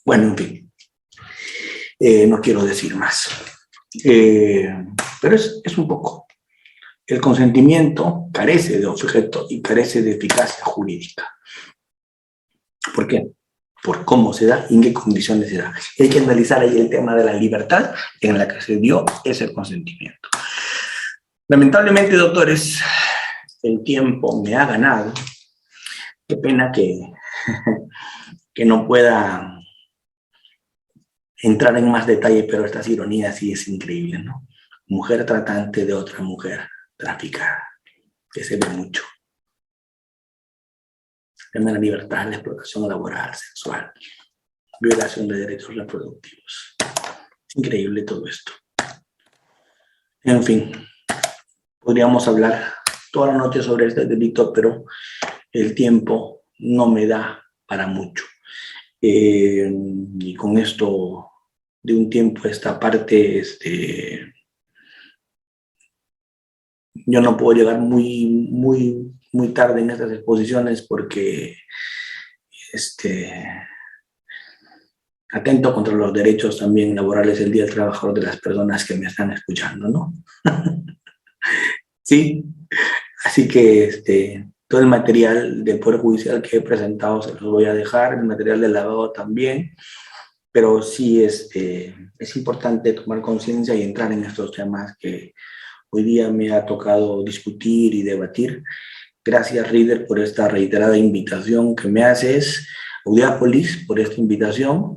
Bueno, en fin, no quiero decir más. Pero es un poco. El consentimiento carece de objeto y carece de eficacia jurídica. ¿Por qué? Por cómo se da y en qué condiciones se da. Y hay que analizar ahí el tema de la libertad en la que se dio ese consentimiento. Lamentablemente, doctores, el tiempo me ha ganado. Qué pena que no pueda entrar en más detalle, pero estas ironías sí es increíble, ¿no? Mujer tratante de otra mujer traficada, que se ve mucho. Tema de la libertad, la explotación laboral, sexual, violación de derechos reproductivos. Es increíble todo esto. En fin, podríamos hablar toda la noche sobre este delito, pero el tiempo no me da para mucho. Y con esto, de un tiempo a esta parte, yo no puedo llegar muy tarde en estas exposiciones porque atento contra los derechos también laborales del Día del Trabajador de las personas que me están escuchando, ¿no? Sí, así que todo el material del Poder Judicial que he presentado se los voy a dejar, el material del lavado también, pero sí es importante tomar conciencia y entrar en estos temas que hoy día me ha tocado discutir y debatir. Gracias, Reader, por esta reiterada invitación que me haces, Audiápolis, por esta invitación.